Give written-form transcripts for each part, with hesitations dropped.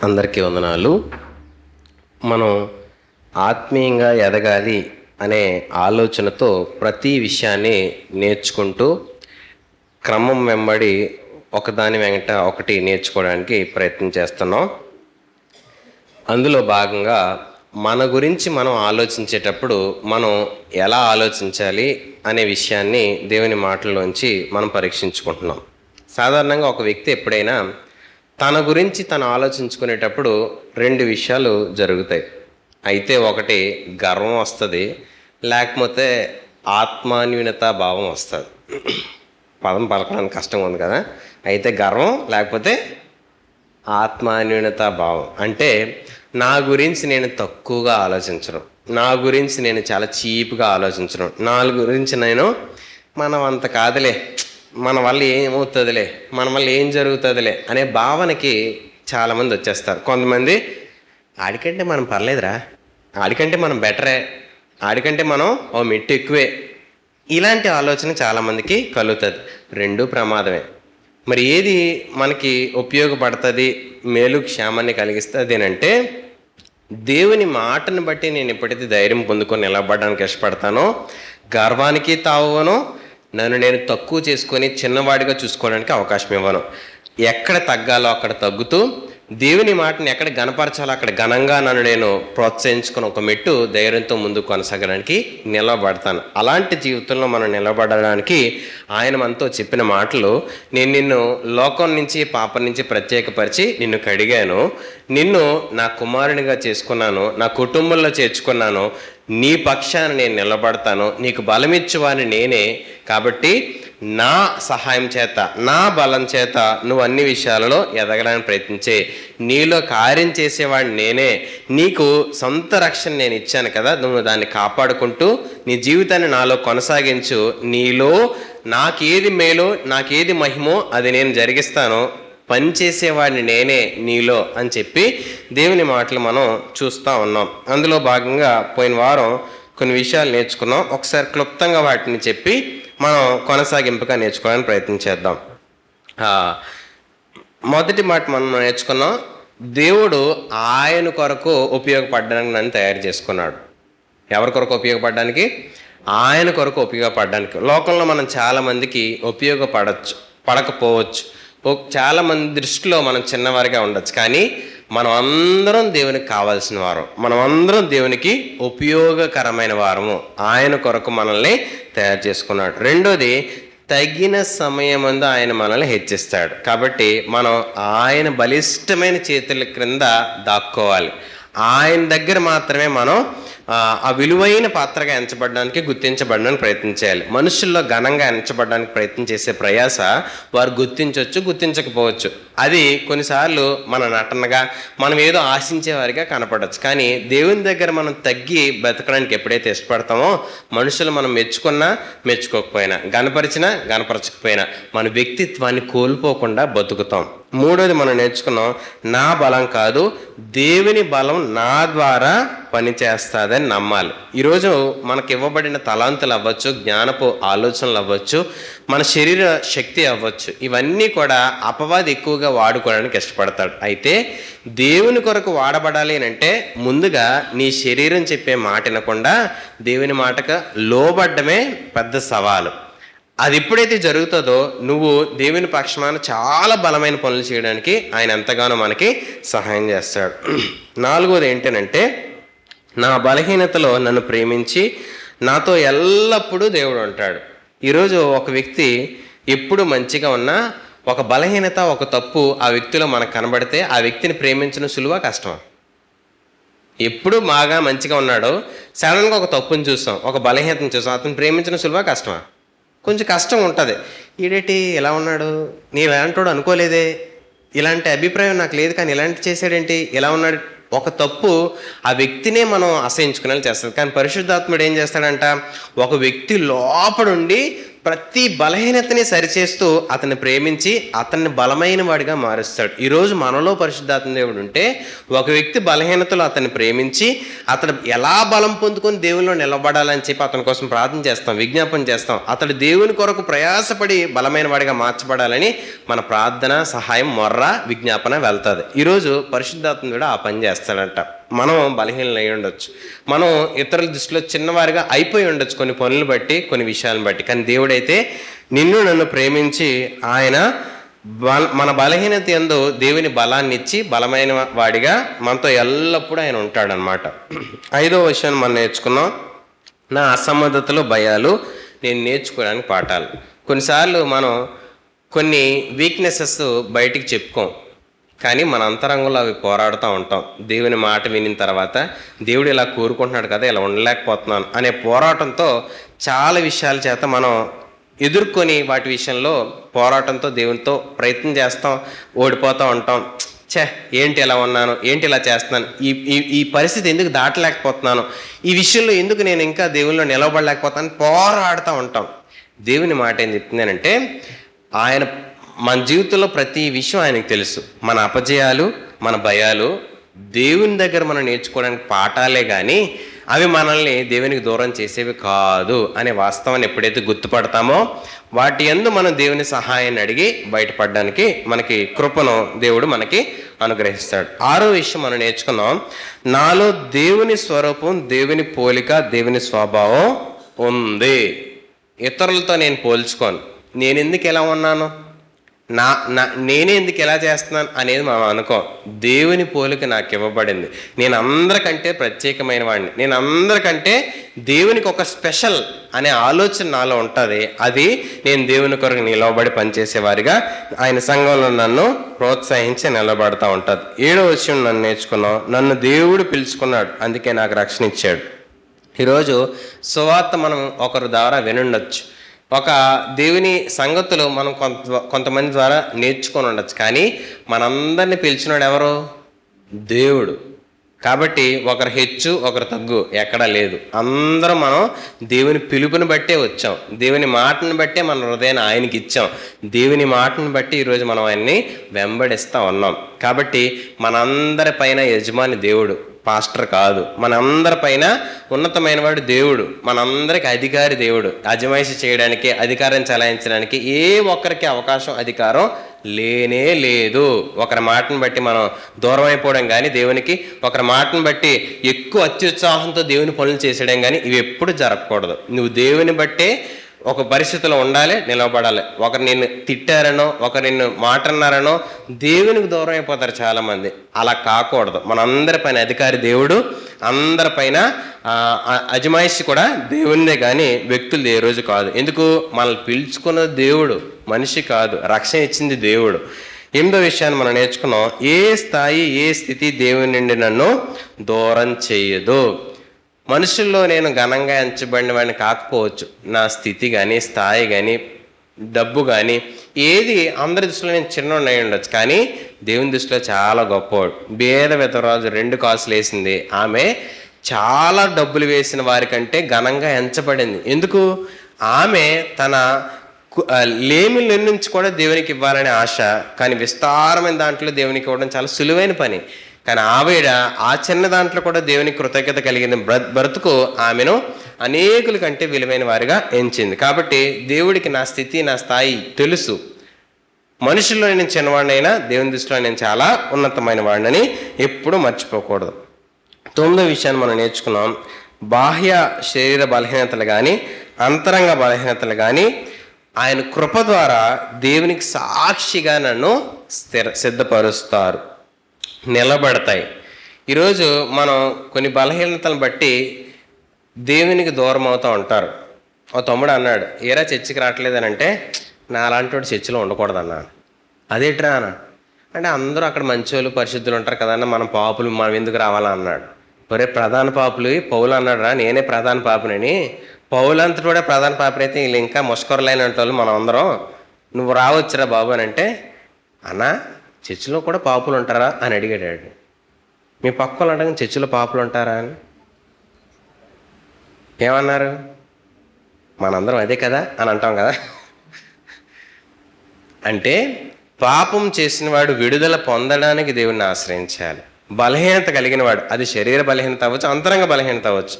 అందరికీ వందనాలు. మనం ఆత్మీయంగా ఎదగాలి అనే ఆలోచనతో ప్రతి విషయాన్ని నేర్చుకుంటూ క్రమం వెంబడి ఒకదాని వెంట ఒకటి నేర్చుకోవడానికి ప్రయత్నం చేస్తున్నాం. అందులో భాగంగా మన గురించి మనం ఆలోచించేటప్పుడు మనం ఎలా ఆలోచించాలి అనే విషయాన్ని దేవుని మాటల్లోంచి మనం పరీక్షించుకుంటున్నాం. సాధారణంగా ఒక వ్యక్తి ఎప్పుడైనా తన గురించి తను ఆలోచించుకునేటప్పుడు రెండు విషయాలు జరుగుతాయి. అయితే ఒకటి గర్వం వస్తుంది, లేకపోతే ఆత్మాన్యూనతా భావం వస్తుంది. పదం పలకడానికి కష్టంగా ఉంది కదా. అయితే గర్వం లేకపోతే ఆత్మాన్యూనతా భావం అంటే నా గురించి నేను తక్కువగా ఆలోచించడం, నా గురించి నేను చాలా చీప్గా ఆలోచించడం, నా గురించి నేను మనం అంత కాదులే, మన వల్ల ఏమవుతుందిలే, మన వల్ల ఏం జరుగుతుందిలే అనే భావనకి చాలామంది వచ్చేస్తారు. కొంతమంది ఆడికంటే మనం పర్లేదురా, ఆడికంటే మనం బెటరే, ఆడికంటే మనం ఓ మెట్టు ఎక్కువే, ఇలాంటి ఆలోచన చాలామందికి కలుగుతుంది. రెండూ ప్రమాదమే. మరి ఏది మనకి ఉపయోగపడుతుంది, మేలు క్షేమాన్ని కలిగిస్తుంది అంటే దేవుని మాటను బట్టి నేను ఎప్పుడైతే ధైర్యం పొందుకొని నిలబడడానికి ఇష్టపడతానో, గర్వానికి తావను, నన్ను నేను తక్కువ చేసుకొని చిన్నవాడిగా చూసుకోవడానికి అవకాశం ఇవ్వను. ఎక్కడ తగ్గాలో అక్కడ తగ్గుతూ దేవుని మాటని ఎక్కడ గణపరచాలో అక్కడ ఘనంగా నన్ను నేను ప్రోత్సహించుకుని ఒక మెట్టు ధైర్యంతో ముందుకు కొనసాగడానికి నిలబడతాను. అలాంటి జీవితంలో మనం నిలబడడానికి ఆయన మనతో చెప్పిన మాటలు, నేను నిన్ను లోకం నుంచి పాపం నుంచి ప్రత్యేకపరిచి నిన్ను కడిగాను, నిన్ను నా కుమారునిగా చేసుకున్నాను, నా కుటుంబంలో చేర్చుకున్నాను, నీ పక్షాన నేను నిలబడతాను, నీకు బలమిచ్చేవాడిని నేనే, కాబట్టి నా సహాయం చేత నా బలం చేత నువ్వు అన్ని విషయాలలో ఎదగడానికి ప్రయత్నించే, నీలో కార్యం చేసేవాడిని నేనే, నీకు సొంత రక్షణ నేను ఇచ్చాను కదా, నువ్వు దాన్ని కాపాడుకుంటూ నీ జీవితాన్ని నాలో కొనసాగించు, నీలో నాకేది మేలో నాకేది మహిమో అది నేను జరిగిస్తాను, పనిచేసేవాడిని నేనే నీలో అని చెప్పి దేవుని మాటలు మనం చూస్తూ ఉన్నాం. అందులో భాగంగా పోయిన వారం కొన్ని విషయాలు నేర్చుకున్నాం. ఒకసారి క్లుప్తంగా వాటిని చెప్పి మనం కొనసాగింపుగా నేర్చుకోవడానికి ప్రయత్నం చేద్దాం. మొదటి మాట మనం నేర్చుకున్నాం, దేవుడు ఆయన కొరకు ఉపయోగపడడానికి నన్ను తయారు చేసుకున్నాడు. ఎవరి కొరకు ఉపయోగపడడానికి? ఆయన కొరకు ఉపయోగపడడానికి. లోకంలో మనం చాలామందికి పడకపోవచ్చు, చాలామంది దృష్టిలో మనం చిన్నవారిగా ఉండొచ్చు, కానీ మనం అందరం దేవునికి కావాల్సిన వారం, మనం అందరం దేవునికి ఉపయోగకరమైన వారము. ఆయన కొరకు మనల్ని తయారు చేసుకున్నాడు. రెండోది, తగిన సమయమందు ఆయన మనల్ని హెచ్చిస్తాడు. కాబట్టి మనం ఆయన బలిష్టమైన చేతుల క్రింద దాక్కోవాలి. ఆయన దగ్గర మాత్రమే మనం ఆ విలువైన పాత్రగా ఎంచబడడానికి, గుర్తించబడడానికి ప్రయత్నం చేయాలి. మనుషుల్లో ఘనంగా ఎంచబడడానికి ప్రయత్నం చేసే ప్రయాస వారు గుర్తించవచ్చు, గుర్తించకపోవచ్చు. అది కొన్నిసార్లు మన నటనగా, మనం ఏదో ఆశించే వారిగా కనపడవచ్చు. కానీ దేవుని దగ్గర మనం తగ్గి బ్రతకడానికి ఎప్పుడైతే ఇష్టపడతామో, మనుషులు మనం మెచ్చుకున్నా మెచ్చుకోకపోయినా, గణపరిచినా గణపరచకపోయినా మన వ్యక్తిత్వాన్ని కోల్పోకుండా బతుకుతాం. మూడోది మనం నేర్చుకున్నాం, నా బలం కాదు, దేవుని బలం నా ద్వారా పనిచేస్తుందని నమ్మాలి. ఈరోజు మనకు ఇవ్వబడిన తలాంతులు అవ్వచ్చు, జ్ఞానపు ఆలోచనలు అవ్వచ్చు, మన శరీర శక్తి అవ్వచ్చు, ఇవన్నీ కూడా అపవాది ఎక్కువగా వాడుకోవడానికి ఇష్టపడతాడు. అయితే దేవుని కొరకు వాడబడాలి అంటే ముందుగా నీ శరీరం చెప్పే మాట వినకుండా దేవుని మాటకు లోబడ్డమే పెద్ద సవాలు. అది ఎప్పుడైతే జరుగుతుందో నువ్వు దేవుని పక్షమాన చాలా బలమైన పనులు చేయడానికి ఆయన ఎంతగానో మనకి సహాయం చేస్తాడు. నాలుగోది ఏంటంటే, నా బలహీనతలో నన్ను ప్రేమించి నాతో ఎల్లప్పుడూ దేవుడు ఉంటాడు. ఈరోజు ఒక వ్యక్తి ఎప్పుడు మంచిగా ఉన్నా ఒక బలహీనత, ఒక తప్పు ఆ వ్యక్తిలో మనకు కనబడితే ఆ వ్యక్తిని ప్రేమించడం సులువా కష్టమా? ఎప్పుడు బాగా మంచిగా ఉన్నాడో సడన్గా ఒక తప్పుని చూస్తాం, ఒక బలహీనతను చూస్తాం, అతను ప్రేమించడం సులువా కష్టమా? కొంచెం కష్టం ఉంటుంది. ఈడేటి ఇలా ఉన్నాడు, నీ ఇలాంటోడు అనుకోలేదే, ఇలాంటి అభిప్రాయం నాకు లేదు, కానీ ఇలాంటి చేశాడేంటి, ఇలా ఉన్నాడు. ఒక తప్పు ఆ వ్యక్తినే మనం అసహించుకునేలా చేస్తుంది. కానీ పరిశుద్ధాత్ముడు ఏం చేస్తాడంట, ఒక వ్యక్తి లోపడుండి ప్రతి బలహీనతని సరిచేస్తూ అతన్ని ప్రేమించి అతన్ని బలమైన వాడిగా మారుస్తాడు. ఈరోజు మనలో పరిశుద్ధాత్మ దేవుడు ఉంటే ఒక వ్యక్తి బలహీనతలో అతన్ని ప్రేమించి అతడు ఎలా బలం పొందుకొని దేవునిలో నిలబడాలని చెప్పి అతని కోసం ప్రార్థన చేస్తాం, విజ్ఞాపన చేస్తాం. అతడు దేవుని కొరకు ప్రయాసపడి బలమైన వాడిగా మార్చబడాలని మన ప్రార్థన, సహాయం, మొర్ర, విజ్ఞాపన వెళ్తుంది. ఈరోజు పరిశుద్ధాత్మ దేవుడు ఆ పని చేస్తాడంట. మనం బలహీనలు అయి ఉండొచ్చు, మనం ఇతరుల దృష్టిలో చిన్నవారిగా అయిపోయి ఉండొచ్చు కొన్ని పనులు బట్టి, కొన్ని విషయాలను బట్టి. కానీ దేవుడైతే నిన్ను నన్ను ప్రేమించి ఆయన మన బలహీనత యందు దేవుని బలాన్ని ఇచ్చి బలమైన వాడిగా మనతో ఎల్లప్పుడూ ఆయన ఉంటాడనమాట. 5వ విషయాన్ని మనం నేర్చుకున్నాం, నా అసమర్థతలు, భయాలు నేను నేర్చుకోవడానికి పాఠాలు. కొన్నిసార్లు మనం కొన్ని వీక్నెసెస్ బయటికి చెప్పుకోం, కానీ మన అంతరంగంలో అవి పోరాడుతూ ఉంటాం. దేవుని మాట వినిన తర్వాత దేవుడు ఇలా కోరుకుంటున్నాడు కదా, ఇలా ఉండలేకపోతున్నాను అనే పోరాటంతో చాలా విషయాల చేత మనం ఎదుర్కొని వాటి విషయంలో పోరాటంతో దేవునితో ప్రయత్నం చేస్తాం, ఓడిపోతూ ఉంటాం. ఏంటి ఇలా ఉన్నాను, ఏంటి ఇలా చేస్తున్నాను, ఈ పరిస్థితి ఎందుకు దాటలేకపోతున్నాను, ఈ విషయంలో ఎందుకు నేను ఇంకా దేవునిలో నిలబడలేకపోతాను పోరాడుతూ ఉంటాం. దేవుని మాట ఏం చెప్తుందనంటే, ఆయన మన జీవితంలో ప్రతి విషయం ఆయనకు తెలుసు. మన అపజయాలు, మన భయాలు దేవుని దగ్గర మనం నేర్చుకోవడానికి పాఠాలే కానీ అవి మనల్ని దేవునికి దూరం చేసేవి కాదు అనే వాస్తవాన్ని ఎప్పుడైతే గుర్తుపడతామో వాటి యందు మనం దేవుని సహాయాన్ని అడిగి బయటపడడానికి మనకి కృపను దేవుడు మనకి అనుగ్రహిస్తాడు. 6వ విషయం మనం నేర్చుకున్నాం, నాలో దేవుని స్వరూపం, దేవుని పోలిక, దేవుని స్వభావం ఉంది. ఇతరులతో నేను పోల్చుకోను. నేను ఎందుకు ఎలా ఉన్నాను, నేనే ఎందుకు ఎలా చేస్తున్నాను అనేది మనం అనుకోం. దేవుని పోలిక నాకు ఇవ్వబడింది. నేను అందరికంటే ప్రత్యేకమైన వాడిని, నేను అందరికంటే దేవునికి ఒక స్పెషల్ అనే ఆలోచన నాలో ఉంటుంది. అది నేను దేవుని కొరకు నిలబడి పనిచేసేవారిగా ఆయన సంఘంలో నన్ను ప్రోత్సహించి నిలబడతా ఉంటుంది. 7వ విషయం నన్ను నేర్చుకున్నాం, నన్ను దేవుడు పిలుచుకున్నాడు, అందుకే నాకు రక్షణ ఇచ్చాడు. ఈరోజు సువార్త మనం ఒకరి ద్వారా వినుండొచ్చు, ఒక దేవుని సంగతులు మనం కొంతమంది ద్వారా నేర్చుకొని ఉండొచ్చు, కానీ మనందరినీ పిలిచినాడు ఎవరు? దేవుడు. కాబట్టి ఒకరు హెచ్చు, ఒకరు తగ్గు ఎక్కడా లేదు. అందరం మనం దేవుని పిలుపుని బట్టే వచ్చాం, దేవుని మాటను బట్టే మన హృదయాన్ని ఆయనకి ఇచ్చాం, దేవుని మాటను బట్టి ఈరోజు మనం ఆయన్ని వెంబడిస్తూ ఉన్నాం. కాబట్టి మనందరి పైన యజమాని దేవుడు, పాస్టర్ కాదు. మనందరి పైన ఉన్నతమైన వాడు దేవుడు, మనందరికి అధికారి దేవుడు. అజమాయిషి చేయడానికి, అధికారం చలాయించడానికి ఏ ఒక్కరికి అవకాశం, అధికారం లేనే లేదు. ఒకరి మాటను బట్టి మనం దూరం అయిపోవడం కానీ, దేవునికి ఒకరి మాటను బట్టి ఎక్కువ అత్యుత్సాహంతో దేవుని పనులు చేసేయడం కానీ ఇవి ఎప్పుడు జరగకూడదు. నువ్వు దేవుని బట్టే ఒక పరిస్థితిలో ఉండాలి, నిలబడాలి. ఒకరు నిన్ను తిట్టారనో, ఒకరు నిన్ను మాట అన్నారనో దేవునికి దూరం అయిపోతారు చాలామంది. అలా కాకూడదు. మనందరి పైన అధికారి దేవుడు, అందరిపైన అజమాయిషి కూడా దేవునిదే కానీ వ్యక్తులు ఏ రోజు కాదు. ఎందుకు? మనల్ని పిలుచుకున్నది దేవుడు, మనిషి కాదు. రక్షణ ఇచ్చింది దేవుడు. 8వ విషయాన్ని మనం నేర్చుకున్నాం, ఏ స్థాయి, ఏ స్థితి దేవుని నుండి నన్ను దూరం చేయదు. మనుషుల్లో నేను ఘనంగా ఎంచబడిన వాడిని కాకపోవచ్చు, నా స్థితి కానీ, స్థాయి కానీ, డబ్బు కానీ ఏది అందరి దృష్టిలో నేను చిన్నోడిని అయి ఉండొచ్చు, కానీ దేవుని దృష్టిలో చాలా గొప్పవాడు. బేద విధవరాజు 2 కాసులు వేసింది, ఆమె చాలా డబ్బులు వేసిన వారికంటే ఘనంగా ఎంచబడింది. ఎందుకు? ఆమె తన లేమిల నుంచి కూడా దేవునికి ఇవ్వాలనే ఆశ, కానీ విస్తారమైన దాంట్లో దేవునికి ఇవ్వడం చాలా సులువైన పని. కానీ ఆవిడ ఆ చిన్న దాంట్లో కూడా దేవునికి కృతజ్ఞత కలిగిన బ్రతుకు ఆమెను అనేకుల కంటే విలువైన వారిగా ఎంచింది. కాబట్టి దేవుడికి నా స్థితి, నా స్థాయి తెలుసు. మనుషుల్లో నేను చిన్నవాడినైనా దేవుని దృష్టిలో నేను చాలా ఉన్నతమైన వాడినని ఎప్పుడూ మర్చిపోకూడదు. 9వ విషయాన్ని మనం నేర్చుకున్నాం, బాహ్య శరీర బలహీనతలు కానీ, అంతరంగ బలహీనతలు కానీ ఆయన కృప ద్వారా దేవునికి సాక్షిగా నన్ను సిద్ధపరుస్తారు, నిలబడతాయి. ఈరోజు మనం కొన్ని బలహీనతలను బట్టి దేవునికి దూరం అవుతూ ఉంటారు. ఓ తమ్ముడు అన్నాడు, ఏరా చర్చికి రావట్లేదనంటే, నా అలాంటి వాడు చర్చిలో ఉండకూడదన్నా. అదేట్రా అన్న అంటే, అందరూ అక్కడ మంచోళ్ళు, పరిశుద్ధులు ఉంటారు కదన్నా, మనం పాపులు, మనం ఎందుకు రావాలా అన్నాడు. ఒరే, ప్రధాన పాపులు పౌలు అన్నాడు రా, నేనే ప్రధాన పాపునని. పౌలంతటి కూడా ప్రధాన పాపునైతే వీళ్ళు ఇంకా ముష్కరులైన వాళ్ళు మనం అందరం, నువ్వు రావచ్చురా బాబు అని అంటే, అన్నా చర్చిలో కూడా పాపులు ఉంటారా అని అడిగాడు. మీ పక్క వాళ్ళు అడగని చర్చిలో పాపులు ఉంటారా అని ఏమన్నారు? మనందరం అదే కదా అని అంటాం కదా. అంటే పాపం చేసిన వాడు విడుదల పొందడానికి దేవుణ్ణి ఆశ్రయించాలి. బలహీనత కలిగిన వాడు, అది శరీర బలహీనత అవ్వచ్చు, అంతరంగ బలహీనత అవ్వచ్చు,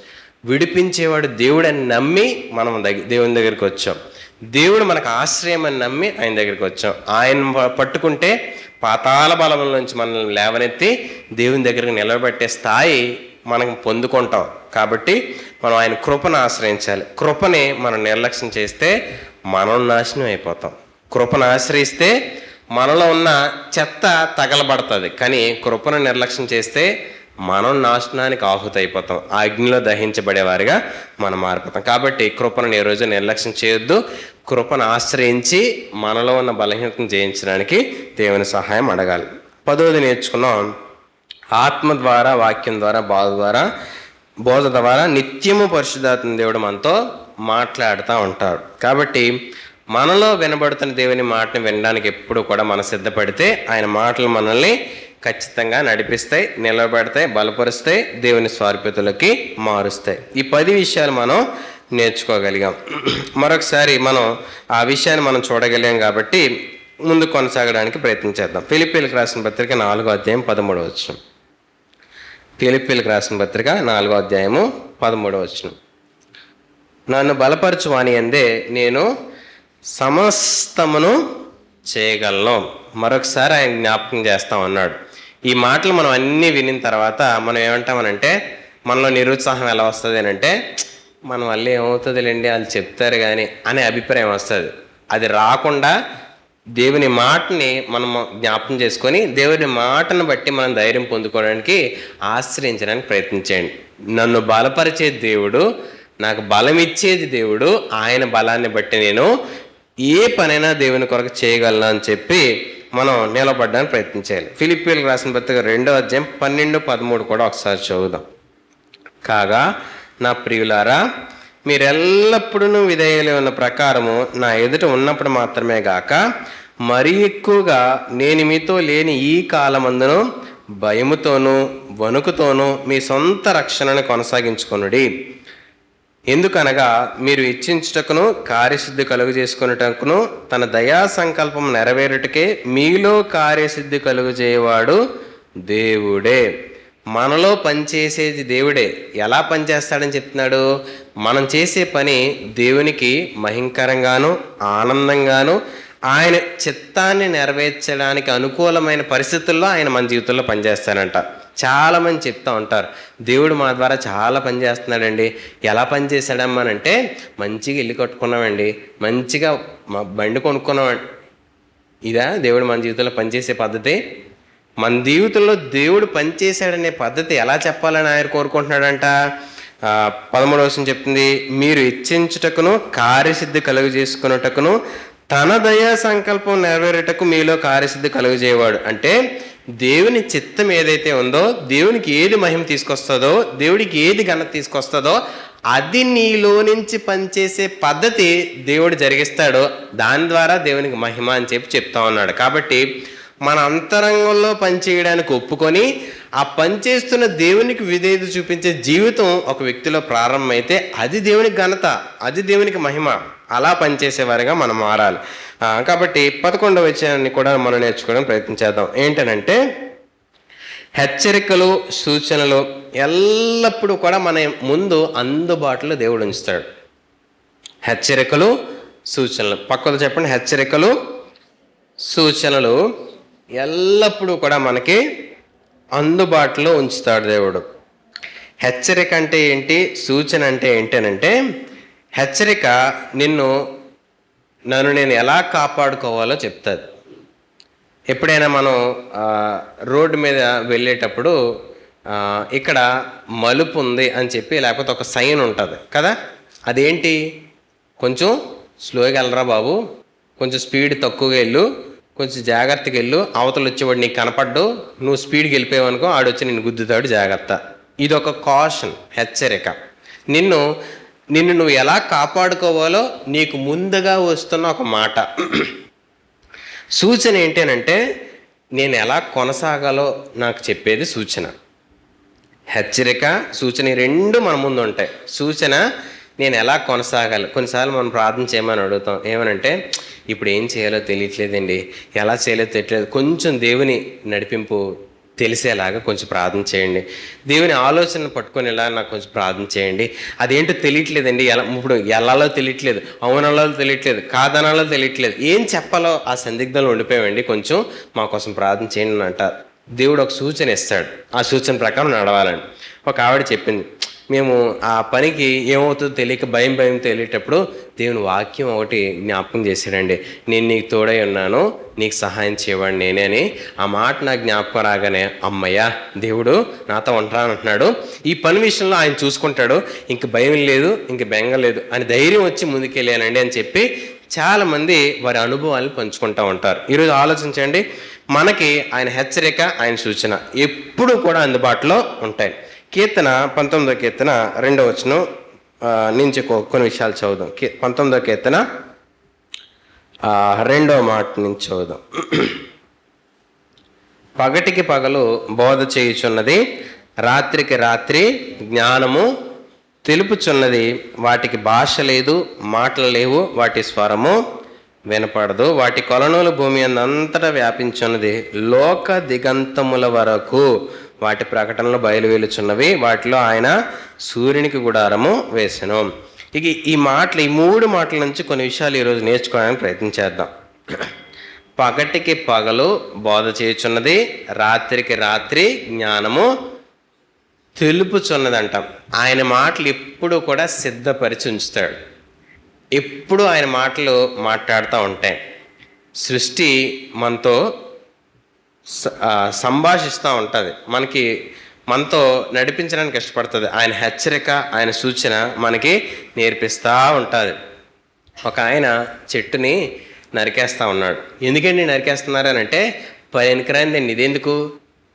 విడిపించేవాడు దేవుడని నమ్మి మనం దేవుని దగ్గరికి వచ్చాం. దేవుడు మనకు ఆశ్రయం అని నమ్మి ఆయన దగ్గరికి వచ్చాం. ఆయన పట్టుకుంటే పాతాళ బలం నుంచి మనల్ని లేవనెత్తి దేవుని దగ్గరికి నిలబెట్టే స్థాయి మనం పొందుకుంటాం. కాబట్టి మనం ఆయన కృపను ఆశ్రయించాలి. కృపని మనం నిర్లక్ష్యం చేస్తే మనం నాశనం అయిపోతాం. కృపను ఆశ్రయిస్తే మనలో ఉన్న చెత్త తగలబడుతుంది, కానీ కృపను నిర్లక్ష్యం చేస్తే మనం నాశనానికి ఆహుతైపోతాం, ఆ అగ్నిలో దహించబడేవారిగా మనం మారిపోతాం. కాబట్టి కృపను ఏ రోజు నిర్లక్ష్యం చేయొద్దు. కృపను ఆశ్రయించి మనలో ఉన్న బలహీనతను జయించడానికి దేవుని సహాయం అడగాలి. 10వది నేర్చుకున్నాం, ఆత్మ ద్వారా, వాక్యం ద్వారా, బోధ ద్వారా నిత్యము పరిశుద్ధాత్మ దేవుడు మనతో మాట్లాడుతూ ఉంటాడు. కాబట్టి మనలో వినబడుతున్న దేవుని మాటను వినడానికి ఎప్పుడు కూడా మనం సిద్ధపడితే ఆయన మాటలు మనల్ని ఖచ్చితంగా నడిపిస్తాయి, నిలబెడతాయి, బలపరుస్తాయి, దేవుని స్వార్పితులకి మారుస్తాయి. ఈ 10 విషయాలు మనం నేర్చుకోగలిగాం. మరొకసారి మనం ఆ విషయాన్ని మనం చూడగలిగాం కాబట్టి ముందు కొనసాగడానికి ప్రయత్నించేద్దాం. ఫిలిప్పీలకు రాసిన పత్రిక 4వ అధ్యాయం 13వ వచనం. ఫిలిప్పీలకు రాసిన పత్రిక 4వ అధ్యాయము 13వ వచనం. నన్ను బలపరచు వాని యందే నేను సమస్తమును చేయగలను. మరొకసారి ఆయన జ్ఞాపకం చేస్తాం అన్నాడు. ఈ మాటలు మనం అన్నీ వినిన తర్వాత మనం ఏమంటామనంటే, మనలో నిరుత్సాహం ఎలా వస్తుంది అని అంటే, మన వల్ల ఏమవుతుందిలేండి వాళ్ళు చెప్తారు కానీ అనే అభిప్రాయం వస్తుంది. అది రాకుండా దేవుని మాటని మనం జ్ఞాపకం చేసుకొని దేవుని మాటను బట్టి మనం ధైర్యం పొందుకోవడానికి ఆశ్రయించడానికి ప్రయత్నించండి. నన్ను బలపరిచే దేవుడు, నాకు బలం ఇచ్చేది దేవుడు, ఆయన బలాన్ని బట్టి నేను ఏ పనైనా దేవుని కొరకు చేయగలను అని చెప్పి మనం నిలబడడానికి ప్రయత్నించాలి. ఫిలిప్పీలకు రాసిన పత్రిక 2వ అధ్యాయం 12, 13 కూడా ఒకసారి చదువుదాం. కాగా నా ప్రియులారా, మీరెల్లప్పుడూ విధేయులు ఉన్న ప్రకారము నా ఎదుట ఉన్నప్పుడు మాత్రమే గాక మరీ ఎక్కువగా నేను మీతో లేని ఈ కాలమందును భయముతోనూ వణుకుతోనూ మీ సొంత రక్షణను కొనసాగించుకొనుడి. ఎందుకనగా మీరు ఇచ్చించుటకును కార్యసిద్ధి కలుగు చేసుకున్నటకును తన దయా సంకల్పం నెరవేరుటకే మీలో కార్యసిద్ధి కలుగు చేయవాడు దేవుడే. మనలో పనిచేసేది దేవుడే. ఎలా పనిచేస్తాడని చెప్తున్నాడు? మనం చేసే పని దేవునికి మహింకరంగాను ఆనందంగాను ఆయన చిత్తాన్ని నెరవేర్చడానికి అనుకూలమైన పరిస్థితుల్లో ఆయన మన జీవితంలో పనిచేస్తానంట. చాలామంది చెప్తూ ఉంటారు, దేవుడు మా ద్వారా చాలా పని చేస్తున్నాడండి. ఎలా పని చేశాడమ్మానంటే, మంచిగా ఇల్లు కట్టుకున్నామండి, మంచిగా మా బండి కొనుక్కున్నామండి. ఇదా దేవుడు మన జీవితంలో పనిచేసే పద్ధతి? మన జీవితంలో దేవుడు పనిచేశాడనే పద్ధతి ఎలా చెప్పాలని ఆయన కోరుకుంటున్నాడంట. 13వ వచనం చెప్తుంది, మీరు ఇచ్చించుటకును కార్యసిద్ధి కలుగు చేసుకున్నటకును తన దయా సంకల్పం నెరవేరుటకు మీలో కార్యసిద్ధి కలుగు చేయవాడు. అంటే దేవుని చిత్తం ఏదైతే ఉందో, దేవునికి ఏది మహిమ తీసుకొస్తుందో, దేవుడికి ఏది ఘనత తీసుకొస్తుందో అది నీలో నుంచి పనిచేసే పద్ధతి దేవుడు జరిగిస్తాడో దాని ద్వారా దేవునికి మహిమ అని చెప్తా ఉన్నాడు. కాబట్టి మన అంతరంగంలో పనిచేయడానికి ఒప్పుకొని ఆ పనిచేస్తున్న దేవునికి విధేయత చూపించే జీవితం ఒక వ్యక్తిలో ప్రారంభమైతే అది దేవునికి ఘనత, అది దేవునికి మహిమ. అలా పనిచేసేవారిగా మనం మారాలి. కాబట్టి 11వ వచనాన్ని కూడా మనం నేర్చుకోవడం ప్రయత్నించేద్దాం. ఏంటనంటే, హెచ్చరికలు సూచనలు ఎల్లప్పుడూ కూడా మన ముందు అందుబాటులో దేవుడు ఉంచుతాడు. హెచ్చరికలు సూచనలు పక్కన చెప్పండి. హెచ్చరికలు సూచనలు ఎల్లప్పుడూ కూడా మనకి అందుబాటులో ఉంచుతాడు దేవుడు. హెచ్చరిక అంటే ఏంటి, సూచన అంటే ఏంటనంటే, హెచ్చరిక నన్ను నేను ఎలా కాపాడుకోవాలో చెప్తుంది. ఎప్పుడైనా మనం రోడ్డు మీద వెళ్ళేటప్పుడు ఇక్కడ మలుపు ఉంది అని చెప్పి, లేకపోతే ఒక సైన్ ఉంటుంది కదా, అదేంటి, కొంచెం స్లోగా వెళ్ళరా బాబు, కొంచెం స్పీడ్ తక్కువగా వెళ్ళు, కొంచెం జాగ్రత్తగా వెళ్ళు, అవతలు వచ్చేవాడు నీకు కనపడ్డు, నువ్వు స్పీడ్కి వెళ్ళిపోయావనుకో ఆడొచ్చి నిన్ను గుద్దుతాడు, జాగ్రత్త. ఇది ఒక కాషన్, హెచ్చరిక. నిన్ను నువ్వు ఎలా కాపాడుకోవాలో నీకు ముందుగా వస్తున్న ఒక మాట. సూచన ఏంటి అనంటే, నేను ఎలా కొనసాగాలో నాకు చెప్పేది సూచన. హెచ్చరిక, సూచన ఈ రెండు మన ముందు ఉంటాయి. సూచన నేను ఎలా కొనసాగాలి? కొన్నిసార్లు మనం ప్రార్థన చేయమని అడుగుతాం, ఏమనంటే ఇప్పుడు ఏం చేయాలో తెలియట్లేదండి, ఎలా చేయాలో తెలియట్లేదు, కొంచెం దేవుని నడిపింపు తెలిసేలాగా కొంచెం ప్రార్థన చేయండి, దేవుని ఆలోచన పట్టుకునేలా నాకు కొంచెం ప్రార్థన చేయండి, అదేంటో తెలియట్లేదండి, ఇప్పుడు ఎలాలో తెలియట్లేదు, అవునలో తెలియట్లేదు, కాదనాలో తెలియట్లేదు, ఏం చెప్పాలో ఆ సందిగ్ధంలో ఉండిపోయామండి, కొంచెం మా కోసం ప్రార్థన చేయండి అని అంటారు. దేవుడు ఒక సూచన ఇస్తాడు, ఆ సూచన ప్రకారం నడవాలని. ఒక ఆవిడ చెప్పింది, మేము ఆ పనికి ఏమవుతుందో తెలియక భయం తెలియటప్పుడు దేవుని వాక్యం ఒకటి జ్ఞాపకం చేశాడండి, నేను నీకు తోడై ఉన్నాను, నీకు సహాయం చేయవాడు నేనే అని. ఆ మాట నాకు జ్ఞాపకం రాగానే అమ్మయ్య, దేవుడు నాతో ఉంటాను అంటున్నాడు, ఈ పని విషయంలో ఆయన చూసుకుంటాడు, ఇంక భయం లేదు, ఇంక బెంగ లేదు అని ధైర్యం వచ్చి ముందుకెళ్ళానండి అని చెప్పి చాలామంది వారి అనుభవాలను పంచుకుంటూ ఉంటారు. ఈరోజు ఆలోచించండి, మనకి ఆయన హెచ్చరిక, ఆయన సూచన ఎప్పుడు కూడా అందుబాటులో ఉంటాయి. కీర్తన 19వ కీర్తన 2వ వచనం నుంచి కొన్ని విషయాలు చదువుదాం. 19వ కీర్తన 2వ మాట నుంచి చదువుదాం. పగటికి పగలు బోధ చేయుచున్నది, రాత్రికి రాత్రి జ్ఞానము తెలుపుచున్నది, వాటికి భాష లేదు, మాటలు లేవు, వాటి స్వరము వినపడదు, వాటి కొలనులు భూమి అంతటా వ్యాపించున్నది, లోక దిగంతముల వరకు వాటి ప్రకటనలు బయలువెలుచున్నవి, వాటిలో ఆయన సూర్యునికి గుడారము వేసెను. ఇక ఈ 3 మాటల నుంచి కొన్ని విషయాలు ఈరోజు నేర్చుకోవడానికి ప్రయత్నం చేద్దాం. పగటికి పగలు బోధ చేయుచున్నది, రాత్రికి రాత్రి జ్ఞానము తెలుపుచున్నది అంటాం. ఆయన మాటలు ఎప్పుడు కూడా సిద్ధపరిచి ఉంచుతాడు, ఎప్పుడు ఆయన మాటలు మాట్లాడుతూ ఉంటాయి. సృష్టి మనతో సంభాషిస్తూ ఉంటుంది, మనతో నడిపించడానికి ఇష్టపడుతుంది. ఆయన హెచ్చరిక, ఆయన సూచన మనకి నేర్పిస్తూ ఉంటుంది. ఒక ఆయన చెట్టుని నరికేస్తూ ఉన్నాడు. ఎందుకండి నరికేస్తున్నారు అని అంటే, పనికిరాందండి, ఇదెందుకు,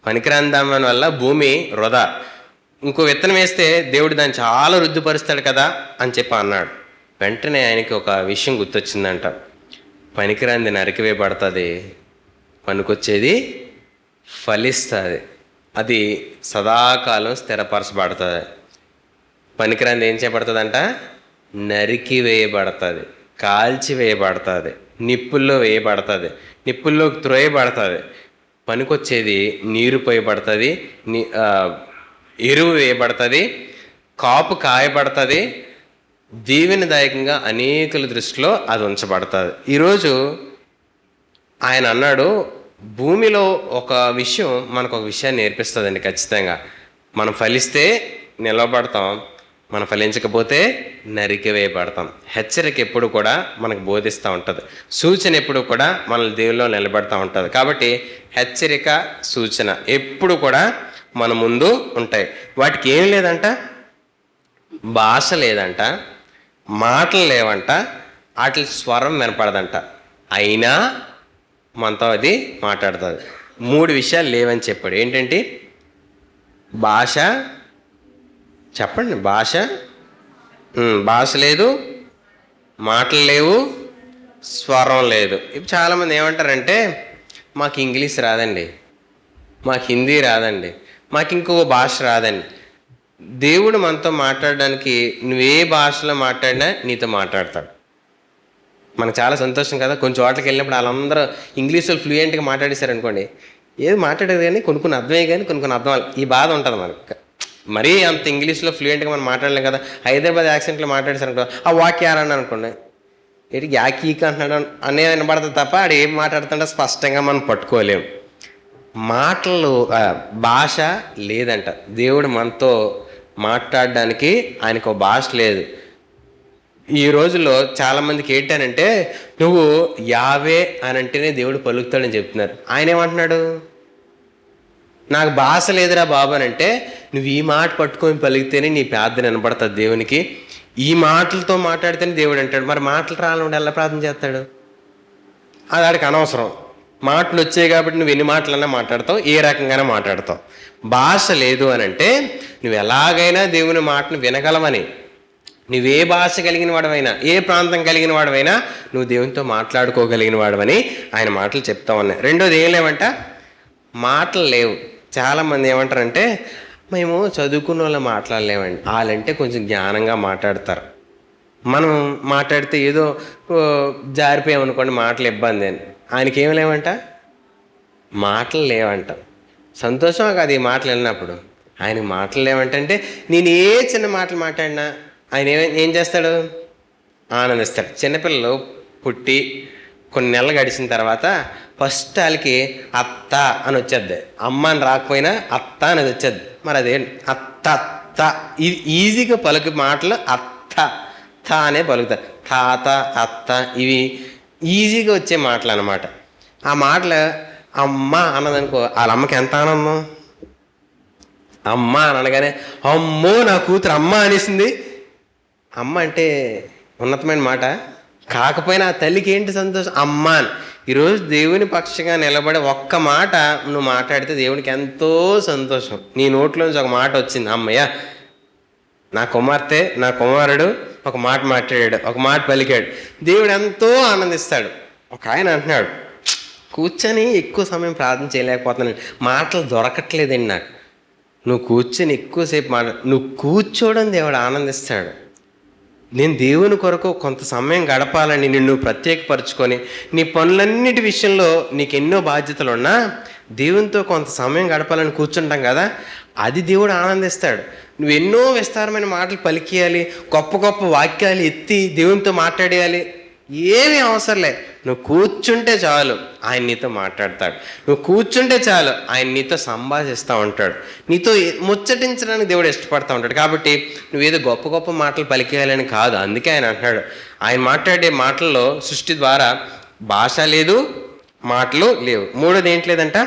పనికిరాని దాని వల్ల భూమి వృధా, ఇంకో విత్తనం వేస్తే దేవుడు దాన్ని చాలా వృద్ధిపరుస్తాడు కదా అని చెప్పి అన్నాడు. వెంటనే ఆయనకి ఒక విషయం గుర్తొచ్చిందంట, పనికిరాంది నరికివేయబడుతుంది, పనికొచ్చేది ఫలిస్తుంది, అది సదాకాలం స్థిరపరచబడుతుంది. పనికిరాంది ఏం చేయబడుతుందంట, నరికి వేయబడుతుంది, కాల్చి వేయబడుతుంది, నిప్పుల్లో వేయబడుతుంది, నిప్పుల్లోకి త్రోయబడుతుంది. పనికొచ్చేది నీరు పోయబడుతుంది, ఎరువు వేయబడుతుంది, కాపు కాయబడుతుంది, దీవెనదాయకంగా అనేకుల దృష్టిలో అది ఉంచబడుతుంది. ఈరోజు ఆయన అన్నాడు, భూమిలో ఒక విషయం మనకు ఒక విషయాన్ని నేర్పిస్తుందండి. ఖచ్చితంగా మనం ఫలిస్తే నిలబడతాం, మనం ఫలించకపోతే నరికివేయబడతాం. హెచ్చరిక ఎప్పుడు కూడా మనకు బోధిస్తూ ఉంటుంది, సూచన ఎప్పుడు కూడా మనల్ని దేవుల్లో నిలబెడతా ఉంటుంది. కాబట్టి హెచ్చరిక, సూచన ఎప్పుడు కూడా మన ముందు ఉంటాయి. వాటికి ఏం లేదంట, భాష లేదంట, మాటలు లేవంట, వాటి స్వరం వినపడదంట, అయినా మనతో అది మాట్లాడుతుంది. 3 విషయాలు లేవని చెప్పాడు. ఏంటంటే భాష, చెప్పండి, భాష లేదు, మాటలు లేవు, స్వరం లేదు. ఇప్పుడు చాలామంది ఏమంటారంటే, మాకు ఇంగ్లీష్ రాదండి, మాకు హిందీ రాదండి, మాకు ఇంకొక భాష రాదండి. దేవుడు మనతో మాట్లాడడానికి నువ్వే భాషలో మాట్లాడినా నీతో మాట్లాడతాడు. మనకు చాలా సంతోషం కదా. కొన్ని చోట్లకి వెళ్ళినప్పుడు వాళ్ళందరూ ఇంగ్లీష్లో ఫ్లూయెంట్గా మాట్లాడేశారనుకోండి, ఏది మాట్లాడేది కానీ కొన్ని అర్థమయ్యే కానీ కొన్ని అర్థం ఈ బాధ ఉంటుంది మనకు. మరీ అంత ఇంగ్లీష్లో ఫ్లూయెంట్గా మనం మాట్లాడలేం కదా. హైదరాబాద్ యాక్సెంట్లో మాట్లాడేశారనుకో, ఆ వాక్యారని అనుకోండి, ఏంటి యాకీక అంటున్నాడు అనే వినపడుతుంది తప్ప ఆడు ఏం మాట్లాడుతుంటే స్పష్టంగా మనం పట్టుకోలేము. మాటలు, భాష లేదంట. దేవుడు మనతో మాట్లాడడానికి ఆయనకు ఒక భాష లేదు. ఈ రోజుల్లో చాలామందికి ఏంటనంటే, నువ్వు యావే అని అంటేనే దేవుడు పలుకుతాడని చెప్తున్నారు. ఆయన ఏమంటున్నాడు, నాకు భాష లేదురా బాబు అని అంటే, నువ్వు ఈ మాట పట్టుకొని పలికితేనే నీ ప్రార్థన వినపడుతుంది దేవునికి, ఈ మాటలతో మాట్లాడితేనే దేవుడు అంటాడు. మరి మాటలు రాకుండా ఎలా ప్రార్థన చేస్తాడు? అది ఆడికి అనవసరం. మాటలు వచ్చాయి కాబట్టి నువ్వు ఎన్ని మాటలన్నా మాట్లాడతావు, ఏ రకంగానే మాట్లాడతావు. భాష లేదు అని అంటే నువ్వు ఎలాగైనా దేవుని మాటను వినగలవని. నువ్వే భాష కలిగిన వాడవైనా, ఏ ప్రాంతం కలిగిన వాడవైనా నువ్వు దేవునితో మాట్లాడుకోగలిగిన వాడవని ఆయన మాటలు చెప్తా ఉన్నాయి. రెండోది ఏం లేవంట, మాటలు లేవు. చాలామంది ఏమంటారంటే, మేము చదువుకున్న వాళ్ళు మాట్లాడలేమండి, వాళ్ళంటే కొంచెం జ్ఞానంగా మాట్లాడతారు. మనం మాట్లాడితే ఏదో జారిపోయామనుకోండి, మాటలు ఇబ్బంది అని. ఆయనకి ఏమి లేవంట, మాటలు లేవంట. సంతోషం కాదు ఈ మాటలు వెళ్ళినప్పుడు. ఆయనకి మాటలు లేవంటే నేను ఏ చిన్న మాటలు మాట్లాడినా ఆయన ఏం చేస్తాడు, ఆనందిస్తాడు. చిన్నపిల్లలు పుట్టి కొన్ని నెలలు గడిచిన తర్వాత ఫస్ట్ వాళ్ళకి అత్త అని వచ్చేద్ది, అమ్మ అని రాకపోయినా అత్త అనేది వచ్చేద్ది. మరి అదేంటి అత్త అత్త, ఇది ఈజీగా పలుకు మాటలు అత్త త అనే పలుకుతారు. తాత అత్త ఇవి ఈజీగా వచ్చే మాటలు అన్నమాట. ఆ మాటలు అమ్మ అన్నదనుకో, వాళ్ళ అమ్మకి ఎంత ఆనందం. అమ్మ అని అనగానే అమ్మో నా కూతురు అమ్మ అనేసింది. అమ్మ అంటే ఉన్నతమైన మాట కాకపోయినా ఆ తల్లికి ఏంటి సంతోషం, అమ్మ అని. ఈరోజు దేవుని పక్షంగా నిలబడి ఒక్క మాట నువ్వు మాట్లాడితే దేవునికి ఎంతో సంతోషం. నీ నోట్లోంచి ఒక మాట వచ్చింది, అమ్మయ్య నా కుమార్తె నా కుమారుడు ఒక మాట మాట్లాడాడు, ఒక మాట పలికాడు, దేవుడు ఎంతో ఆనందిస్తాడు. ఒక ఆయన అంటున్నాడు, కూర్చొని ఎక్కువ సమయం ప్రార్థన చేయలేకపోతున్నాను, మాటలు దొరకట్లేదండి నాకు. నువ్వు కూర్చొని ఎక్కువసేపు నువ్వు కూర్చోవడం దేవుడు ఆనందిస్తాడు. నేను దేవుని కొరకు కొంత సమయం గడపాలని నిన్ను ప్రత్యేకపరుచుకొని నీ పనులన్నిటి విషయంలో నీకు ఎన్నో బాధ్యతలు ఉన్నా దేవునితో కొంత సమయం గడపాలని కూర్చుంటాం కదా, అది దేవుడు ఆనందిస్తాడు. నువ్వు ఎన్నో విస్తారమైన మాటలు పలికేయాలి, గొప్ప గొప్ప వాక్యాలు ఎత్తి దేవునితో మాట్లాడేయాలి, ఏమీ అవసరం లే. నువ్వు కూర్చుంటే చాలు ఆయన నీతో మాట్లాడతాడు. నువ్వు కూర్చుంటే చాలు ఆయన నీతో సంభాషిస్తూ ఉంటాడు. నీతో ముచ్చటించడానికి దేవుడు ఇష్టపడతా ఉంటాడు. కాబట్టి నువ్వేదో గొప్ప గొప్ప మాటలు పలికేయాలని కాదు. అందుకే ఆయన అంటున్నాడు, ఆయన మాట్లాడే మాటల్లో సృష్టి ద్వారా భాష లేదు, మాటలు లేవు. మూడోది ఏంటి లేదంట,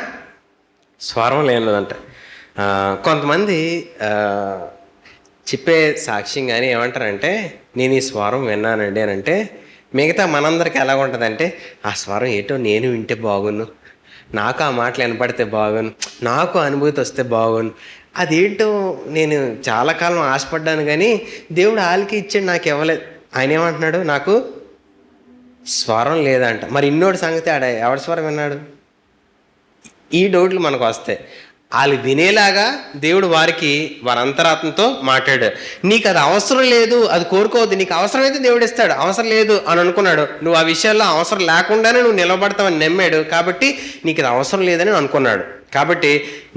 స్వరం లేదంట. కొంతమంది చెప్పే సాక్ష్యం కానీ ఏమంటారంటే, నేను ఈ స్వరం విన్నానండి అని అంటే, మిగతా మనందరికీ ఎలా ఉంటుందంటే, ఆ స్వరం ఏటో నేను వింటే బాగును, నాకు ఆ మాటలు వినపడితే బాగును, నాకు అనుభూతి వస్తే బాగును, అదేంటో నేను చాలా కాలం ఆశపడ్డాను కానీ దేవుడు వాళ్ళకి ఇచ్చాడు, నాకు ఇవ్వలేదు. ఆయన ఏమంటున్నాడు, నాకు స్వరం లేదంట. మరి ఇన్నోటి సంగతి ఆడ ఎవరి స్వరం విన్నాడు? ఈ డౌట్లు మనకు వస్తాయి. వాళ్ళు వినేలాగా దేవుడు వారికి వారి అంతరాత్మతో మాట్లాడాడు. నీకు అది అవసరం లేదు, అది కోరుకోవద్దు, నీకు అవసరమైతే దేవుడు ఇస్తాడు, అవసరం లేదు అని అనుకున్నాడు. నువ్వు ఆ విషయాల్లో అవసరం లేకుండానే నువ్వు నిలబడతావని నమ్మాడు. కాబట్టి నీకు అది అవసరం లేదని అనుకున్నాడు. కాబట్టి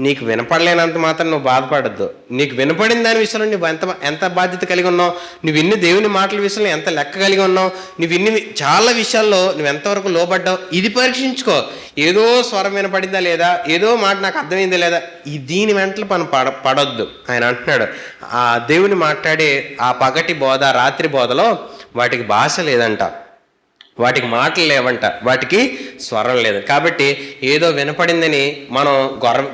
నీకు వినపడలేనంత మాత్రం నువ్వు బాధపడద్దు. నీకు వినపడిన దాని విషయంలో నువ్వు ఎంత బాధ్యత కలిగి ఉన్నావు, నువ్వు ఇన్ని దేవుని మాటల విషయంలో ఎంత లెక్క కలిగి ఉన్నావు, నువ్వు ఇన్ని చాలా విషయాల్లో నువ్వు ఎంతవరకు లోబడ్డావు, ఇది పరీక్షించుకో. ఏదో స్వరం వినపడిందా లేదా, ఏదో మాట నాకు అర్థమైందా లేదా, దీని వెంటనే మనం పడొద్దు. ఆయన అంటున్నాడు, ఆ దేవుని మాట్లాడే ఆ పగటి బోధ రాత్రి బోధలో వాటికి భాష లేదంట, వాటికి మాటలు లేవంట, వాటికి స్వరం లేదు. కాబట్టి ఏదో వినపడిందని మనం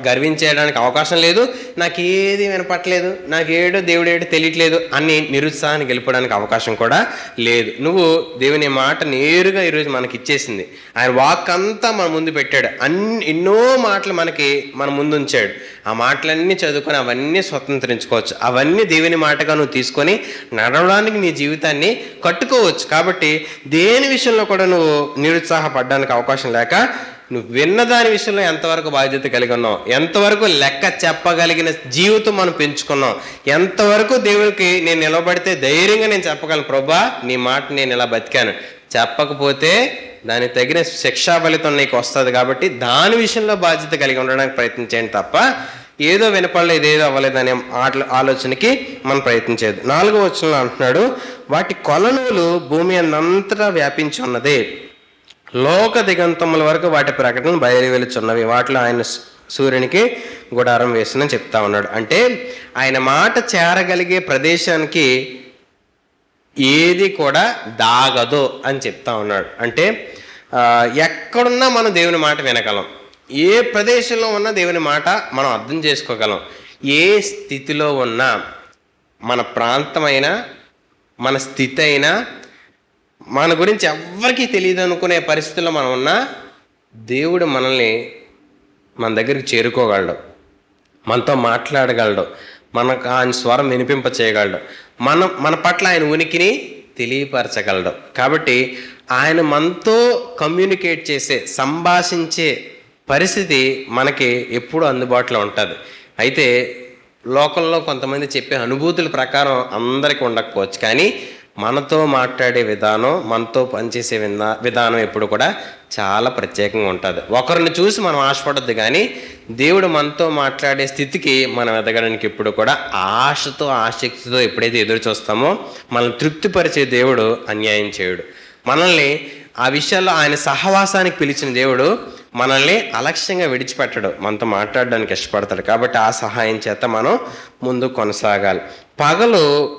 గర్వించేయడానికి అవకాశం లేదు. నాకు ఏది వినపట్లేదు, నాకు ఏడో దేవుడు ఏడో తెలియట్లేదు అని నిరుత్సాహాన్ని గెలుపడానికి అవకాశం కూడా లేదు. నువ్వు దేవుని మాట నేరుగా ఈరోజు మనకి ఇచ్చేసింది. ఆయన వాక్ అంతా మన ముందు పెట్టాడు, ఎన్నో మాటలు మన ముందు ఉంచాడు. ఆ మాటలన్నీ చదువుకొని అవన్నీ స్వతంత్రించుకోవచ్చు. అవన్నీ దేవుని మాటగా నువ్వు తీసుకొని నడవడానికి నీ జీవితాన్ని కట్టుకోవచ్చు. కాబట్టి దేని విషయంలో కూడా నువ్వు నిరుత్సాహపడడానికి అవకాశం లేక, నువ్వు విన్న దాని విషయంలో ఎంతవరకు బాధ్యత కలిగి ఉన్నావు, ఎంతవరకు లెక్క చెప్పగలిగిన జీవితం మనం పెంచుకున్నాం, ఎంతవరకు దేవునికి నేను నిలబడితే ధైర్యంగా నేను చెప్పగలను, ప్రభా నీ మాట నేను ఇలా బతికాను, చెప్పకపోతే దానికి తగిన శిక్షా ఫలితం నీకు వస్తుంది. కాబట్టి దాని విషయంలో బాధ్యత కలిగి ఉండడానికి ప్రయత్నించేయండి తప్ప ఏదో వినపడలేదు ఏదో అవ్వలేదు అనే ఆలోచనకి మనం ప్రయత్నించేది. 4వ వచనంలో అంటున్నాడు, వాటి కొలనులు భూమి అంతటా వ్యాపించి ఉన్నది, లోక దిగంతముల వరకు వాటి ప్రకటన బయలు వెలుచున్నవి, వాటిలో ఆయన సూర్యునికి గుడారం వేసిందని చెప్తా ఉన్నాడు. అంటే ఆయన మాట చేరగలిగే ప్రదేశానికి ఏది కూడా దాగదు అని చెప్తా ఉన్నాడు. అంటే ఎక్కడున్నా మనం దేవుని మాట వినగలం, ఏ ప్రదేశంలో ఉన్నా దేవుని మాట మనం అర్థం చేసుకోగలం. ఏ స్థితిలో ఉన్నా, మన ప్రాంతమైనా మన స్థితి అయినా, మన గురించి ఎవ్వరికీ తెలియదు అనుకునే పరిస్థితుల్లో మనం ఉన్నా, దేవుడు మనల్ని మన దగ్గరికి చేరుకోగలడు, మనతో మాట్లాడగలడు, మనకు ఆయన స్వరం వినిపింప చేయగలడు, మన పట్ల ఆయన ఉనికిని తెలియపరచగలడు. కాబట్టి ఆయన మనతో కమ్యూనికేట్ చేసే సంభాషించే పరిస్థితి మనకి ఎప్పుడూ అందుబాటులో ఉంటుంది. అయితే లోకంలో కొంతమంది చెప్పే అనుభూతుల ప్రకారం అందరికీ ఉండకపోవచ్చు, కానీ మనతో మాట్లాడే విధానం, మనతో పనిచేసే విధానం ఎప్పుడు కూడా చాలా ప్రత్యేకంగా ఉంటుంది. ఒకరిని చూసి మనం ఆశపడద్దు, కానీ దేవుడు మనతో మాట్లాడే స్థితికి మనం ఎదగడానికి ఎప్పుడు కూడా ఆశతో ఆసక్తితో ఎప్పుడైతే ఎదురు చూస్తామో మనల్ని తృప్తిపరిచే దేవుడు అన్యాయం చేయడు. మనల్ని ఆ విషయాల్లో ఆయన సహవాసానికి పిలిచిన దేవుడు మనల్ని అలక్ష్యంగా విడిచిపెట్టడు, మనతో మాట్లాడడానికి ఇష్టపడతాడు. కాబట్టి ఆ సహాయం చేత మనం ముందు కొనసాగాలి.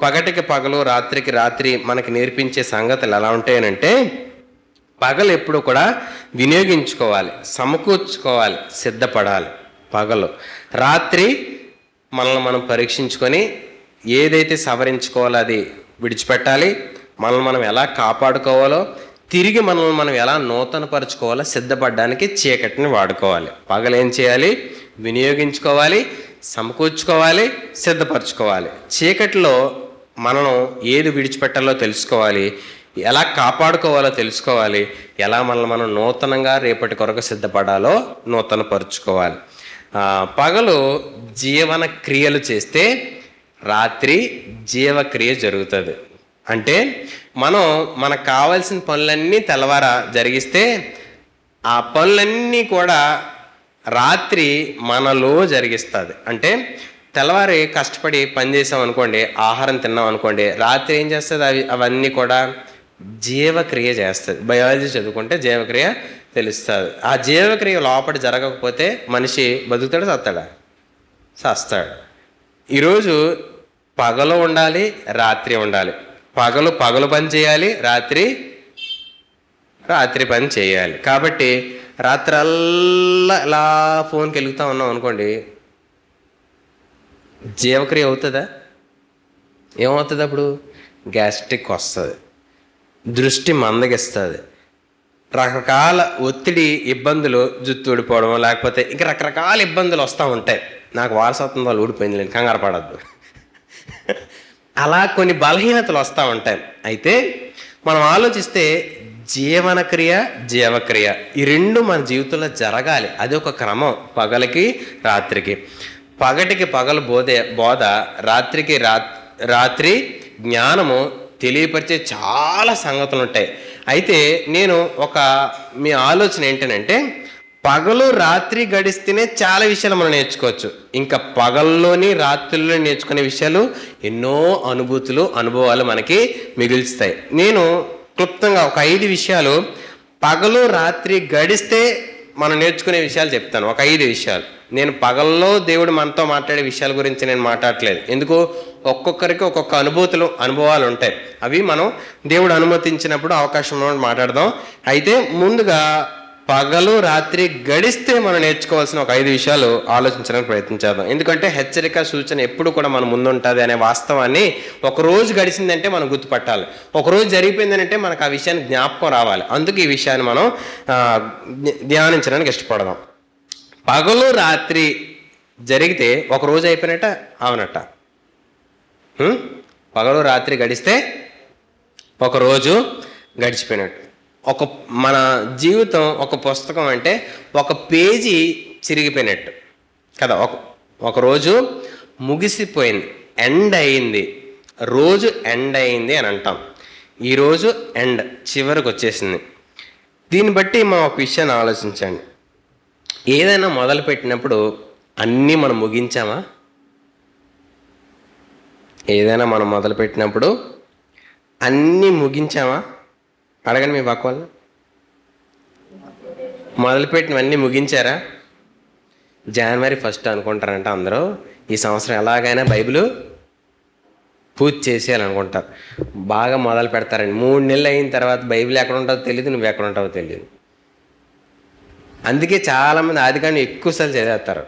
పగటికి పగలు, రాత్రికి రాత్రి మనకి నేర్పించే సంగతులు ఎలా ఉంటాయనంటే, పగలు ఎప్పుడు కూడా వినియోగించుకోవాలి, సమకూర్చుకోవాలి, సిద్ధపడాలి. రాత్రి మనల్ని మనం పరీక్షించుకొని ఏదైతే సవరించుకోవాలో అది విడిచిపెట్టాలి. మనల్ని మనం ఎలా కాపాడుకోవాలో, తిరిగి మనల్ని మనం ఎలా నూతనపరచుకోవాలో సిద్ధపడడానికి చీకటిని వాడుకోవాలి. పగలు ఏం చేయాలి? వినియోగించుకోవాలి, సమకూర్చుకోవాలి, సిద్ధపరచుకోవాలి. చీకటిలో మనం ఏది విడిచిపెట్టాలో తెలుసుకోవాలి, ఎలా కాపాడుకోవాలో తెలుసుకోవాలి, ఎలా మనల్ని మనం నూతనంగా రేపటి కొరకు సిద్ధపడాలో నూతనపరుచుకోవాలి. పగలు జీవన క్రియలు చేస్తే రాత్రి జీవక్రియ జరుగుతుంది. అంటే మనకు కావాల్సిన పనులన్నీ తెల్లవార జరిగిస్తే ఆ పనులన్నీ కూడా రాత్రి మనలో జరిగిస్తుంది. అంటే తెల్లవారి కష్టపడి పని చేసాం అనుకోండి, ఆహారం తిన్నాం అనుకోండి, రాత్రి ఏం చేస్తుంది? అవన్నీ కూడా జీవక్రియ చేస్తుంది. బయాలజీ చదువుకుంటే జీవక్రియ తెలుస్తుంది. ఆ జీవక్రియ లోపల జరగకపోతే మనిషి బతుకుతాడు, చస్తాడా? చస్తాడు. ఈరోజు పగలు ఉండాలి, రాత్రి ఉండాలి. పగలు పని చేయాలి, రాత్రి పని చేయాలి. కాబట్టి రాత్రల్లా ఇలా ఫోన్కి వెలుగుతూ ఉన్నాం అనుకోండి, జీవక్రియ అవుతుందా? ఏమవుతుంది? అప్పుడు గ్యాస్ట్రిక్ వస్తుంది, దృష్టి మందగిస్తుంది, రకరకాల ఒత్తిడి, ఇబ్బందులు, జుట్టు ఊడిపోవడం, లేకపోతే ఇంకా రకరకాల ఇబ్బందులు వస్తూ ఉంటాయి. నాకు వారసత్వం వాళ్ళు ఊడిపోయింది లేని, కంగారు పడద్దు. అలా కొన్ని బలహీనతలు వస్తూ ఉంటాయి. అయితే మనం ఆలోచిస్తే జీవనక్రియ, జీవక్రియ ఈ రెండు మన జీవితంలో జరగాలి. అది ఒక క్రమం. పగలకి రాత్రికి, పగటికి పగలు బోధ, రాత్రికి రాత్రి జ్ఞానము తెలియపరిచే చాలా సంగతులు ఉంటాయి. అయితే మీ ఆలోచన ఏంటంటే, పగలు రాత్రి గడిస్తేనే చాలా విషయాలు మనం నేర్చుకోవచ్చు. ఇంకా పగల్లోని రాత్రుల్లో నేర్చుకునే విషయాలు ఎన్నో అనుభవాలు మనకి మిగులుస్తాయి. నేను క్లుప్తంగా ఒక 5 విషయాలు పగలు రాత్రి గడిస్తే మనం నేర్చుకునే విషయాలు చెప్తాను. ఒక 5 విషయాలు. నేను పగల్లో దేవుడు మనతో మాట్లాడే విషయాల గురించి నేను మాట్లాడట్లేదు. ఎందుకు? ఒక్కొక్కరికి ఒక్కొక్క అనుభవాలు ఉంటాయి. అవి మనం దేవుడు అనుమతించినప్పుడు అవకాశం మాట్లాడదాం. అయితే ముందుగా పగలు రాత్రి గడిస్తే మనం నేర్చుకోవాల్సిన ఒక 5 విషయాలు ఆలోచించడానికి ప్రయత్నించేద్దాం. ఎందుకంటే హెచ్చరిక, సూచన ఎప్పుడు కూడా మన ముందు ఉంటుంది అనే వాస్తవాన్ని ఒకరోజు గడిచిందంటే మనం గుర్తుపట్టాలి. ఒకరోజు జరిగిపోయిందంటే మనకు ఆ విషయాన్ని జ్ఞాపకం రావాలి. అందుకు ఈ విషయాన్ని మనం ధ్యానించడానికి ఇష్టపడదాం. పగలు రాత్రి జరిగితే ఒక రోజు అయిపోయినట్ట, అవునట్ట? పగలు రాత్రి గడిస్తే ఒక రోజు గడిచిపోయినట్టు. మన జీవితం ఒక పుస్తకం అంటే ఒక పేజీ చిరిగిపోయినట్టు కదా. ఒక రోజు ముగిసిపోయింది, ఎండ్ అయింది, రోజు ఎండ్ అయింది అని అంటాం. ఈరోజు ఎండ్, చివరికి వచ్చేసింది. దీన్ని బట్టి మనం ఒక విషయాన్ని ఆలోచించండి. ఏదైనా మొదలుపెట్టినప్పుడు అన్నీ మనం ముగించామా? ఏదైనా మనం మొదలుపెట్టినప్పుడు అన్నీ ముగించామా? అడగండి మీ పక్క వాళ్ళు. మొదలుపెట్టినవన్నీ ముగించారా? జనవరి 1 అనుకుంటారంట అందరూ. ఈ సంవత్సరం ఎలాగైనా బైబిల్ పూర్తి చేసేయాలనుకుంటారు. బాగా మొదలు పెడతారండి. 3 నెలలు అయిన తర్వాత బైబిల్ ఎక్కడ ఉంటుందో తెలియదు, నువ్వు ఎక్కడ ఉంటావో తెలియదు. అందుకే చాలామంది ఆదికాండం ఎక్కువసార్లు చదివేస్తారు,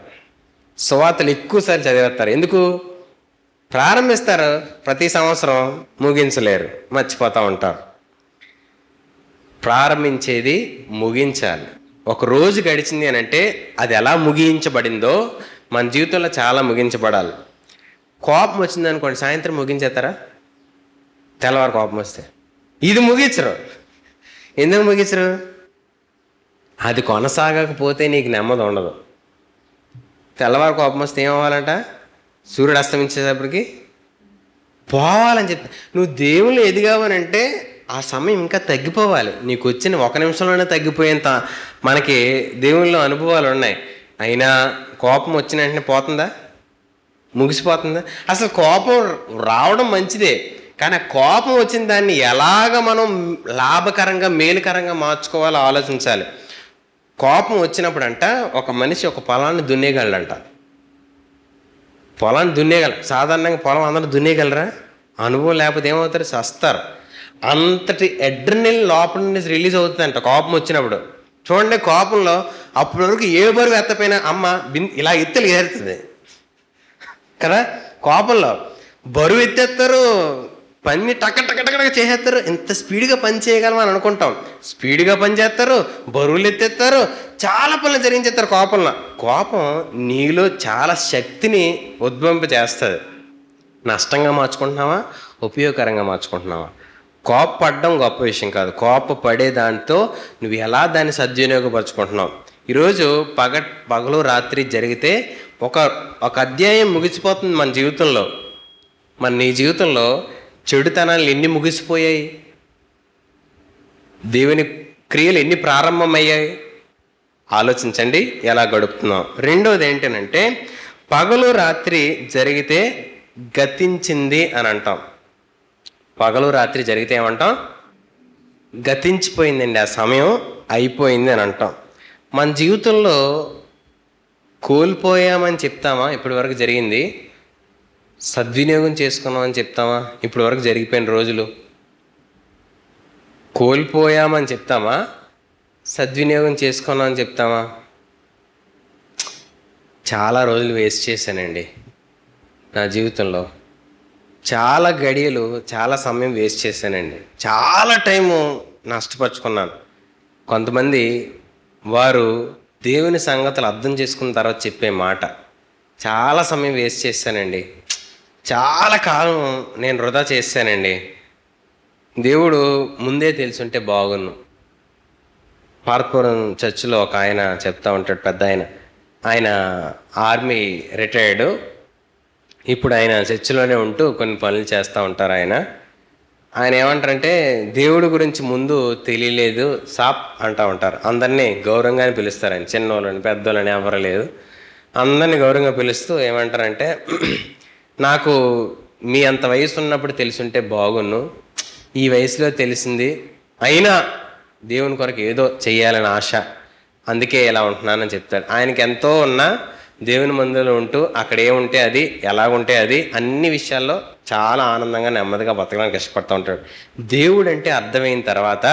సువార్తలు ఎక్కువసార్లు చదివేస్తారు. ఎందుకు? ప్రారంభిస్తారు ప్రతి సంవత్సరం, ముగించలేరు, మర్చిపోతూ ఉంటారు. ప్రారంభించేది ముగించాలి. ఒక రోజు గడిచింది అని అంటే అది ఎలా ముగించబడిందో మన జీవితంలో చాలా ముగించబడాలి. కోపం వచ్చింది అనుకోండి, సాయంత్రం ముగించేస్తారా? తెల్లవారు కోపం వస్తే ఇది ముగించరు. ఎందుకు ముగించరు? అది కొనసాగకపోతే నీకు నెమ్మది ఉండదు. తెల్లవారు కోపం వస్తే ఏమవ్వాలంట? సూర్యుడు అస్తమించేటప్పటికి పోవాలని చెప్పి నువ్వు దేవుళ్ళు ఎదిగావనంటే ఆ సమయం ఇంకా తగ్గిపోవాలి. నీకు వచ్చిన 1 నిమిషంలోనే తగ్గిపోయేంత మనకి దేవుళ్ళలో అనుభవాలు ఉన్నాయి. అయినా కోపం వచ్చిన వెంటనే పోతుందా, ముగిసిపోతుందా? అసలు కోపం రావడం మంచిదే, కానీ ఆ కోపం వచ్చిన దాన్ని ఎలాగ మనం లాభకరంగా మేలుకరంగా మార్చుకోవాలో ఆలోచించాలి. కోపం వచ్చినప్పుడంట ఒక మనిషి ఒక పొలాన్ని దున్నేయగలడంట. పొలాన్ని దున్నేయగలరు. సాధారణంగా పొలం అందరూ దున్నేయగలరా? అనుభవం లేకపోతే ఏమవుతారు? చస్తారు. అంతటి అడ్రినలిన్ లోపల నుంచి రిలీజ్ అవుతుందంట కోపం వచ్చినప్పుడు. చూడండి, కోపంలో అప్పటి వరకు ఏ బరువు ఎత్తపోయినా అమ్మ ఇలా ఎత్తులు ఏరుతుంది కదా. కోపంలో బరువు ఎత్తేస్తారు, పని టక చేసేస్తారు. ఇంత స్పీడ్గా పని చేయగలమని అనుకుంటాం. స్పీడ్గా పని చేస్తారు, బరువులు ఎత్తేస్తారు, చాలా పనులు జరిగించేస్తారు కోపంలో. కోపం నీలో చాలా శక్తిని ఉద్భవింపజేస్తుంది. నష్టంగా మార్చుకుంటున్నావా, ఉపయోగకరంగా మార్చుకుంటున్నావా? కోపపడడం గొప్ప విషయం కాదు, కోపపడే దాంతో నువ్వు ఎలా దాన్ని సద్వినియోగపరుచుకుంటున్నావు. ఈరోజు పగలు రాత్రి జరిగితే ఒక అధ్యాయం ముగిసిపోతుంది మన జీవితంలో. నీ జీవితంలో చెడుతనాలు ఎన్ని ముగిసిపోయాయి, దేవుని క్రియలు ఎన్ని ప్రారంభమయ్యాయి ఆలోచించండి, ఎలా గడుపుతున్నాం. రెండోది ఏంటంటే పగలు రాత్రి జరిగితే గతించింది అని అంటాం. పగలు రాత్రి జరిగితే ఏమంటాం? గతించిపోయిందండి, ఆ సమయం అయిపోయింది అని అంటాం. మన జీవితంలో కోల్పోయామని చెప్తామా ఇప్పటి వరకు జరిగింది? సద్వినియోగం చేసుకున్నామని చెప్తామా ఇప్పటి వరకు జరిగిపోయిన రోజులు? కోల్పోయామని చెప్తామా, సద్వినియోగం చేసుకున్నామని చెప్తామా? చాలా రోజులు వేస్ట్ చేశానండి నా జీవితంలో. చాలా గడియలు, చాలా సమయం వేస్ట్ చేశానండి. చాలా టైము నష్టపరుచుకున్నాను. కొంతమంది వారు దేవుని సంగతులు అర్థం చేసుకున్న తర్వాత చెప్పే మాట, చాలా సమయం వేస్ట్ చేశానండి, చాలా కాలం నేను వృధా చేశానండి, దేవుడు ముందే తెలుసుంటే బాగున్ను. పార్పురం చర్చిలో ఒక ఆయన చెప్తా ఉంటాడు, పెద్ద ఆయన ఆర్మీ రిటైర్డ్. ఇప్పుడు ఆయన చర్చిలోనే ఉంటూ కొన్ని పనులు చేస్తూ ఉంటారు. ఆయన ఏమంటారంటే, దేవుడి గురించి ముందు తెలియలేదు సాప్ అంటూ ఉంటారు. అందరినీ గౌరవంగానే పిలుస్తారు. ఆయన చిన్నోళ్ళని పెద్దోళ్ళని ఎవరు లేదు, అందరినీ గౌరవంగా పిలుస్తూ ఏమంటారంటే, నాకు మీ అంత వయసు ఉన్నప్పుడు తెలుసుంటే బాగున్ను, ఈ వయసులో తెలిసింది, అయినా దేవుని కొరకు ఏదో చెయ్యాలని ఆశ, అందుకే ఇలా ఉంటున్నానని చెప్తాడు. ఆయనకి ఎంతో ఉన్నా దేవుని మందిలో ఉంటూ అక్కడ ఏముంటే అది, ఎలాగుంటే అది, అన్ని విషయాల్లో చాలా ఆనందంగా నెమ్మదిగా బతకడానికి ఇష్టపడుతూ ఉంటాడు. దేవుడు అంటే అర్థమైన తర్వాత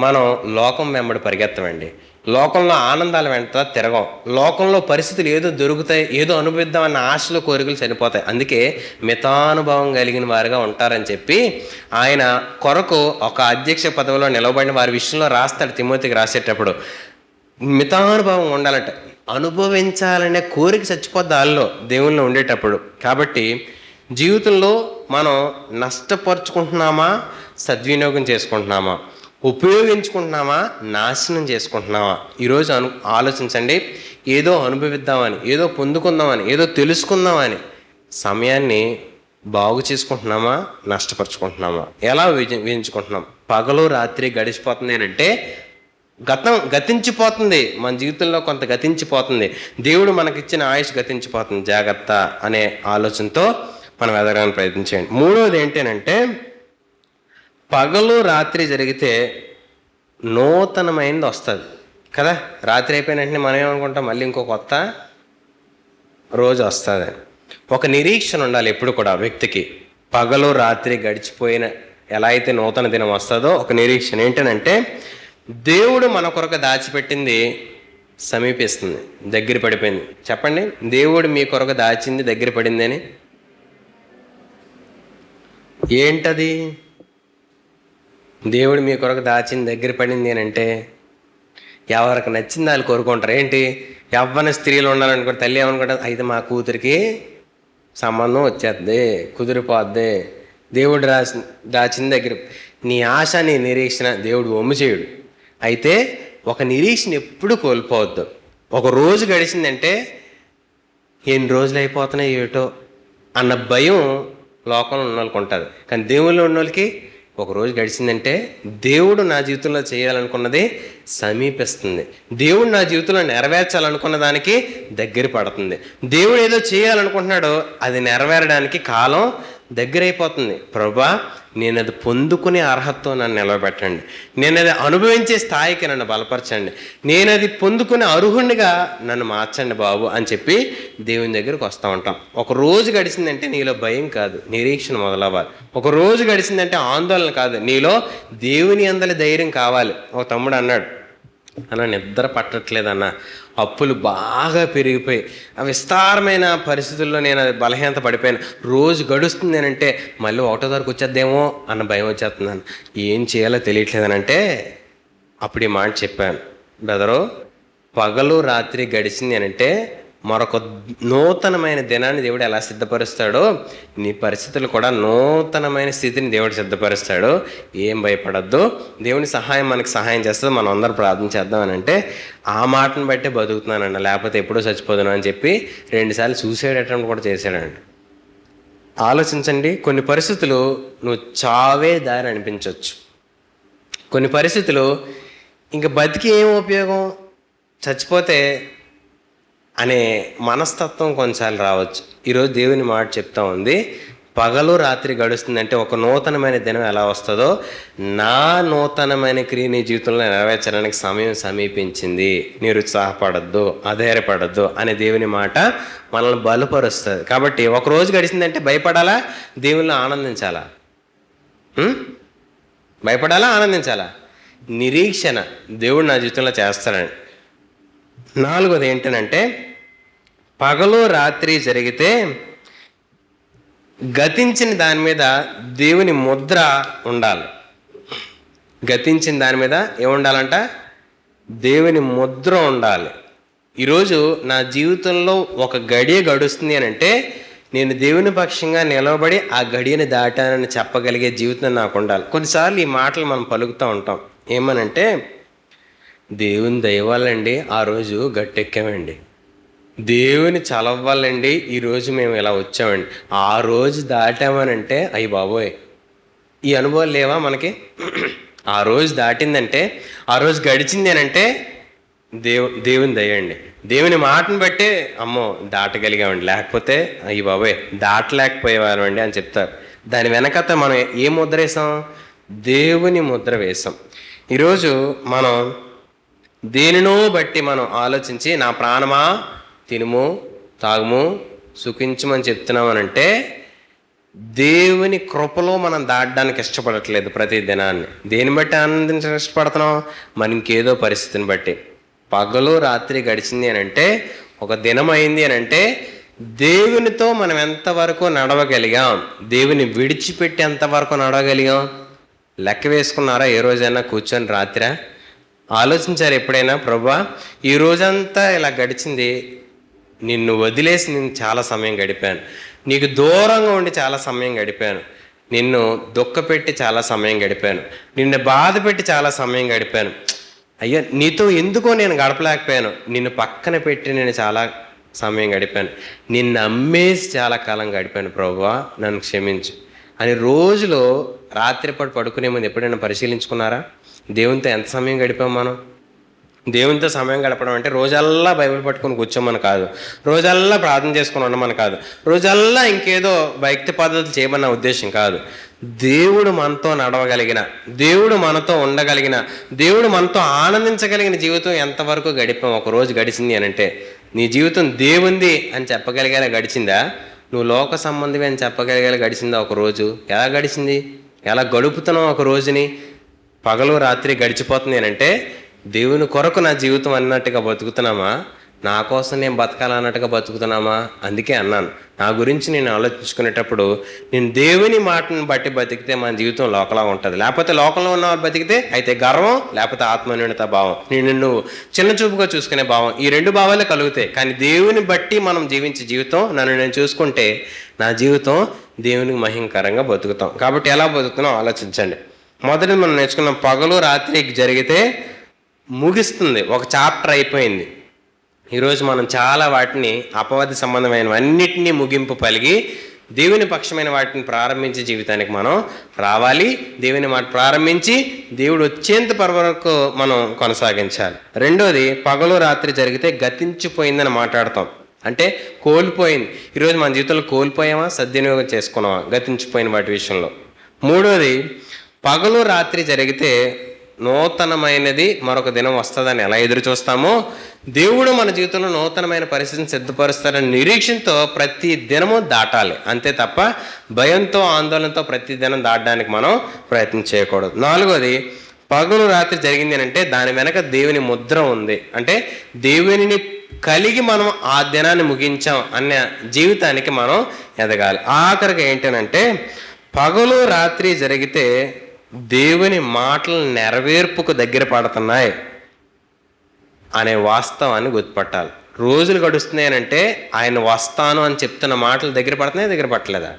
మనం లోకం వెంబడి పరిగెత్తమండి. లోకంలో ఆనందాల వెంట తిరగం. లోకంలో పరిస్థితులు ఏదో దొరుకుతాయి, ఏదో అనుభవిద్దామన్న ఆశలు కోరికలు సరిపోతాయి. అందుకే మితానుభవం కలిగిన వారుగా ఉంటారని చెప్పి ఆయన కొరకు ఒక అధ్యక్ష పదవిలో నిలబడిన వారి విషయంలో రాస్తాడు. తిమోతికి రాసేటప్పుడు మితానుభవం ఉండాలంట. అనుభవించాలనే కోరిక చచ్చిపోద్ది వాళ్ళలో దేవుల్లో ఉండేటప్పుడు. కాబట్టి జీవితంలో మనం నష్టపరుచుకుంటున్నామా, సద్వినియోగం చేసుకుంటున్నామా, ఉపయోగించుకుంటున్నామా, నాశనం చేసుకుంటున్నామా? ఈరోజు ఆలోచించండి. ఏదో అనుభవిద్దామని, ఏదో పొందుకుందామని, ఏదో తెలుసుకుందామని సమయాన్ని బాగు చేసుకుంటున్నామా, నష్టపరుచుకుంటున్నామా? ఎలా వేయించుకుంటున్నాం? పగలు రాత్రి గడిచిపోతుంది అంటే గతించిపోతుంది. మన జీవితంలో కొంత గతించిపోతుంది. దేవుడు మనకిచ్చిన ఆయుష్ గతించిపోతుంది. జాగ్రత్త అనే ఆలోచనతో మనం ఎదగడానికి ప్రయత్నించండి. మూడవది ఏంటంటే పగలు రాత్రి జరిగితే నూతనమైనది వస్తుంది కదా. రాత్రి అయిపోయిన వెంటనే మనం ఏమనుకుంటాం, మళ్ళీ ఇంకో కొత్త రోజు వస్తుంది. ఒక నిరీక్షణ ఉండాలి ఎప్పుడు కూడా వ్యక్తికి. పగలు రాత్రి గడిచిపోయిన ఎలా అయితే నూతన దినం వస్తుందో ఒక నిరీక్షణ ఏంటంటే దేవుడు మన కొరకు దాచిపెట్టింది సమీపిస్తుంది, దగ్గర పడిపోయింది. చెప్పండి, దేవుడు మీ కొరకు దాచింది దగ్గర పడింది అని. ఏంటది? దేవుడు మీ కొరకు దాచింది దగ్గర పడింది అని అంటే ఎవరికి నచ్చింది వాళ్ళు కోరుకుంటారు. ఏంటి, యవ్వన స్త్రీలు ఉండాలనుకుంటే తల్లి ఏమనుకుంటారు, అయితే మా కూతురికి సంబంధం వచ్చేద్ది, కుదిరిపోద్ది, దేవుడు దాచింది దగ్గర. నీ ఆశ, నీ నిరీక్షణ దేవుడు ఒమ్ము చేయుడు. అయితే ఒక నిరీక్షణ ఎప్పుడు కోల్పోవద్దు. ఒక రోజు గడిచిందంటే ఎన్ని రోజులు అయిపోతున్నాయి ఏటో అన్న భయం లోకంలో ఉన్న వాళ్ళకి ఉంటుంది. కానీ దేవుళ్ళు ఉన్న వాళ్ళకి ఒక రోజు గడిచిందంటే దేవుడు నా జీవితంలో చేయాలనుకున్నది సమీపిస్తుంది. దేవుడు నా జీవితంలో నెరవేర్చాలనుకున్న దానికి దగ్గర పడుతుంది. దేవుడు ఏదో చేయాలనుకుంటున్నాడో అది నెరవేరడానికి కాలం దగ్గరైపోతుంది. ప్రభా, నేను అది పొందుకునే అర్హతతో నన్ను నిలవబెట్టండి, నేను అది అనుభవించే స్థాయికి నన్ను బలపరచండి, నేను అది పొందుకునే అర్హునిగా నన్ను మార్చండి బాబు అని చెప్పి దేవుని దగ్గరికి వస్తూ ఉంటాం. ఒక రోజు గడిచిందంటే నీలో భయం కాదు, నిరీక్షణ మొదలవ్వాలి. ఒక రోజు గడిచిందంటే ఆందోళన కాదు, నీలో దేవుని అందరి ధైర్యం కావాలి. ఒక తమ్ముడు అన్నాడు, అన్న నిద్ర పట్టట్లేదన్న, అప్పులు బాగా పెరిగిపోయి ఆ విస్తారమైన పరిస్థితుల్లో నేను బలహీనత పడిపోయాను, రోజు గడుస్తుంది అని అంటే మళ్ళీ ఒకటో తారీఖు వచ్చేద్దేమో అన్న భయం వచ్చేస్తున్నాను, ఏం చేయాలో తెలియట్లేదనంటే అప్పుడు ఈ మాట చెప్పాను, బ్రదరు, పగలు రాత్రి గడిచింది అని అంటే మరొక నూతనమైన దినాన్ని దేవుడు ఎలా సిద్ధపరుస్తాడో నీ పరిస్థితులు కూడా నూతనమైన స్థితిని దేవుడు సిద్ధపరుస్తాడు. ఏం భయపడద్దు, దేవుని సహాయం మనకు సహాయం చేస్తుంది, మనం అందరూ ప్రార్థన చేద్దాం అని అంటే ఆ మాటను బట్టే బతుకుతున్నానండి, లేకపోతే ఎప్పుడూ చచ్చిపోదును అని చెప్పి 2 సార్లు సూసైడ్ అటెంప్ట్ కూడా చేశాడండి. ఆలోచించండి, కొన్ని పరిస్థితులు నువ్వు చావే దారి అనిపించవచ్చు, కొన్ని పరిస్థితులు ఇంక బతికి ఏం ఉపయోగం, చచ్చిపోతే అనే మనస్తత్వం కొన్నిసార్లు రావచ్చు. ఈరోజు దేవుని మాట చెప్తా ఉంది, పగలు రాత్రి గడుస్తుందంటే ఒక నూతనమైన దినం ఎలా వస్తుందో నా నూతనమైన క్రియ నీ జీవితంలో నెరవేర్చడానికి సమయం సమీపించింది, నిరుత్సాహపడద్దు, అధైర్యపడద్దు అనే దేవుని మాట మనల్ని బలపరుస్తుంది. కాబట్టి ఒక రోజు గడిచిందంటే భయపడాలా, దేవుళ్ళు ఆనందించాలా? భయపడాలా, ఆనందించాలా? నిరీక్షణ దేవుడు నా జీవితంలో చేస్తాడని. 4వది ఏంటనంటే, పగలు రాత్రి జరిగితే గతించిన దాని మీద దేవుని ముద్ర ఉండాలి. గతించిన దాని మీద ఏముండాలంట? దేవుని ముద్ర ఉండాలి. ఈరోజు నా జీవితంలో ఒక గడియ గడుస్తుంది అని అంటే నేను దేవుని పక్షంగా నిలవబడి ఆ గడియని దాటానని చెప్పగలిగే జీవితం నాకు ఉండాలి. కొన్నిసార్లు ఈ మాటలు మనం పలుకుతూ ఉంటాం, ఏమనంటే దేవుని దయవాలండి ఆ రోజు గట్టెక్కామండి, దేవుని చలవ్వాలండి ఈరోజు మేము ఇలా వచ్చామండి, ఆ రోజు దాటామనంటే అయ్యి బాబోయ్, ఈ అనుభవాలు లేవా మనకి? ఆ రోజు దాటిందంటే, ఆ రోజు గడిచింది అని అంటే దేవుని దయండి, దేవుని మాటను బట్టే అమ్మో దాటగలిగామండి, లేకపోతే అయ్యి బాబోయ్ దాటలేకపోయేవాళ్ళండి అని చెప్తారు. దాని వెనకత మనం ఏ ముద్ర వేసాం? దేవుని ముద్ర వేసాం. ఈరోజు మనం దేనినో బట్టి మనం ఆలోచించి నా ప్రాణమా తినుము తాగుము సుఖించమని చెప్తున్నామనంటే దేవుని కృపలో మనం దాటడానికి ఇష్టపడట్లేదు. ప్రతి దినాన్ని దేని బట్టి ఆనందించడానికి ఇష్టపడుతున్నాం? మన ఇంకేదో పరిస్థితిని బట్టి. పగలు రాత్రి గడిచింది అని అంటే, ఒక దినం అయింది అని అంటే దేవునితో మనం ఎంతవరకు నడవగలిగాం, దేవుని విడిచిపెట్టి ఎంతవరకు నడవగలిగాం లెక్క వేసుకున్నారా? ఏ రోజైనా కూర్చొని రాత్రి ఆలోచించారు ఎప్పుడైనా, ప్రభువా ఈ రోజంతా ఇలా గడిచింది, నిన్ను వదిలేసి నేను చాలా సమయం గడిపాను, నీకు దూరంగా ఉండి చాలా సమయం గడిపాను, నిన్ను దుఃఖపెట్టి చాలా సమయం గడిపాను, నిన్ను బాధ పెట్టి చాలా సమయం గడిపాను, అయ్యా నీతో ఎందుకో నేను గడపలేకపోయాను, నిన్ను పక్కన పెట్టి నేను చాలా సమయం గడిపాను, నిన్ను అమ్మేసి చాలా కాలం గడిపాను, ప్రభువా నన్ను క్షమించు అని రోజులో రాత్రిపాటు పడుకునే ముందు ఎప్పుడైనా పరిశీలించుకున్నారా? దేవునితో ఎంత సమయం గడిపాం మనం? దేవునితో సమయం గడపడం అంటే రోజల్లా బైబిల్ పట్టుకొని కూర్చోమని కాదు, రోజల్లా ప్రార్థన చేసుకొని ఉండమని కాదు, రోజల్లా ఇంకేదో భక్తి పద్ధతులు చేయమన్న ఉద్దేశం కాదు. దేవుడు మనతో నడవగలిగిన, దేవుడు మనతో ఉండగలిగిన, దేవుడు మనతో ఆనందించగలిగిన జీవితం ఎంతవరకు గడిపాం? ఒక రోజు గడిచింది అని అంటే నీ జీవితం దేవుంది అని చెప్పగలిగేలా గడిచిందా? నువ్వు లోక సంబంధమే అని చెప్పగలిగేలా గడిచిందా? ఒక రోజు ఎలా గడిచింది? ఎలా గడుపుతున్నావు ఒక రోజుని? పగలు రాత్రి గడిచిపోతుంది అని అంటే దేవుని కొరకు నా జీవితం అన్నట్టుగా బతుకుతున్నామా? నా కోసం నేను బతకాలన్నట్టుగా బతుకుతున్నామా? అందుకే అన్నాను, నా గురించి నేను ఆలోచించుకునేటప్పుడు నేను దేవుని మాటను బట్టి బతికితే మన జీవితం లోకలా ఉంటుంది, లేకపోతే లోకంలో ఉన్న వాళ్ళు బతికితే అయితే గర్వం, లేకపోతే ఆత్మన్యూనత భావం, నువ్వు చిన్న చూపుగా చూసుకునే భావం, ఈ 2 భావాలే కలుగుతాయి. కానీ దేవుని బట్టి మనం జీవించే జీవితం, నన్ను నేను చూసుకుంటే నా జీవితం దేవునికి మహిమకరంగా బతుకుతాం. కాబట్టి ఎలా బతుకుతున్నాం ఆలోచించండి. మొదటి మనం నేర్చుకున్నాం, పగలు రాత్రి జరిగితే ముగిస్తుంది, ఒక చాప్టర్ అయిపోయింది. ఈరోజు మనం చాలా వాటిని అపవాది సంబంధమైనవన్నిటినీ ముగింపు పలిగి దేవుని పక్షమైన వాటిని ప్రారంభించే జీవితానికి మనం రావాలి. దేవుని మాట ప్రారంభించి దేవుడు వచ్చేంత వరకు మనం కొనసాగించాలి. రెండోది, పగలు రాత్రి జరిగితే గతించిపోయిందని మాట్లాడతాం. అంటే కోల్పోయింది. ఈరోజు మన జీవితంలో కోల్పోయామా, సద్వినియోగం చేసుకున్నామా గతించిపోయిన వాటి విషయంలో. మూడోది, పగలు రాత్రి జరిగితే నూతనమైనది మరొక దినం వస్తుందని ఎలా ఎదురు చూస్తామో, దేవుడు మన జీవితంలో నూతనమైన పరిస్థితిని సిద్ధపరుస్తారని నిరీక్షణతో ప్రతి దినము దాటాలి. అంతే తప్ప భయంతో ఆందోళనతో ప్రతి దినం దాటడానికి మనం ప్రయత్నం చేయకూడదు. నాలుగోది, పగలు రాత్రి జరిగింది అంటే దాని వెనక దేవుని ముద్ర ఉంది. అంటే దేవునిని కలిగి మనం ఆ దినాన్ని ముగించాం అన్న జీవితానికి మనం ఎదగాలి. ఆఖరికి ఏంటనంటే, పగలు రాత్రి జరిగితే దేవుని మాటలు నెరవేర్పుకు దగ్గర పడుతున్నాయి అనే వాస్తవాన్ని గుర్తుపట్టాలి. రోజులు గడుస్తున్నాయనంటే ఆయన వస్తాను అని చెప్తున్న మాటలు దగ్గర పడుతున్నాయి, దగ్గర పట్టలేదా?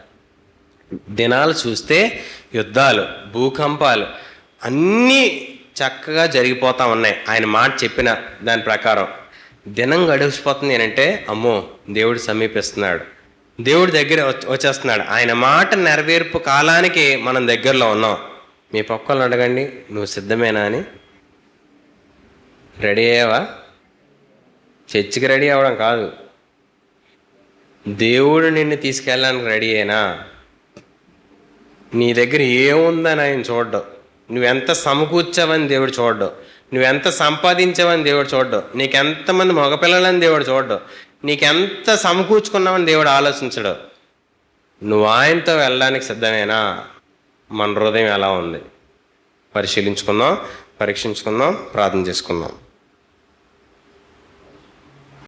దినాలు చూస్తే యుద్ధాలు, భూకంపాలు అన్నీ చక్కగా జరిగిపోతూ ఉన్నాయి. ఆయన మాట చెప్పిన దాని ప్రకారం దినం గడిచిపోతుంది అంటే అమ్మో దేవుడు సమీపిస్తున్నాడు, దేవుడి దగ్గర వచ్చేస్తున్నాడు. ఆయన మాట నెరవేర్పు కాలానికి మనం దగ్గరలో ఉన్నాం. మీ పక్కలను అడగండి, నువ్వు సిద్ధమేనా అని. రెడీ అయ్యావా? చర్చికి రెడీ అవ్వడం కాదు, దేవుడు నిన్ను తీసుకెళ్ళడానికి రెడీ అయినా. నీ దగ్గర ఏముందని ఆయన చూడ్డం, నువ్వెంత సమకూర్చావని దేవుడు చూడ్డం, నువ్వెంత సంపాదించావని దేవుడు చూడ్డం, నీకెంతమంది మగపిల్లలని దేవుడు చూడ్డం, నీకెంత సమకూర్చుకున్నావని దేవుడు ఆలోచించడు. నువ్వు ఆయనతో వెళ్ళడానికి సిద్ధమేనా? మన హృదయం ఎలా ఉంది పరిశీలించుకుందాం, పరీక్షించుకుందాం, ప్రార్థన చేసుకుందాం.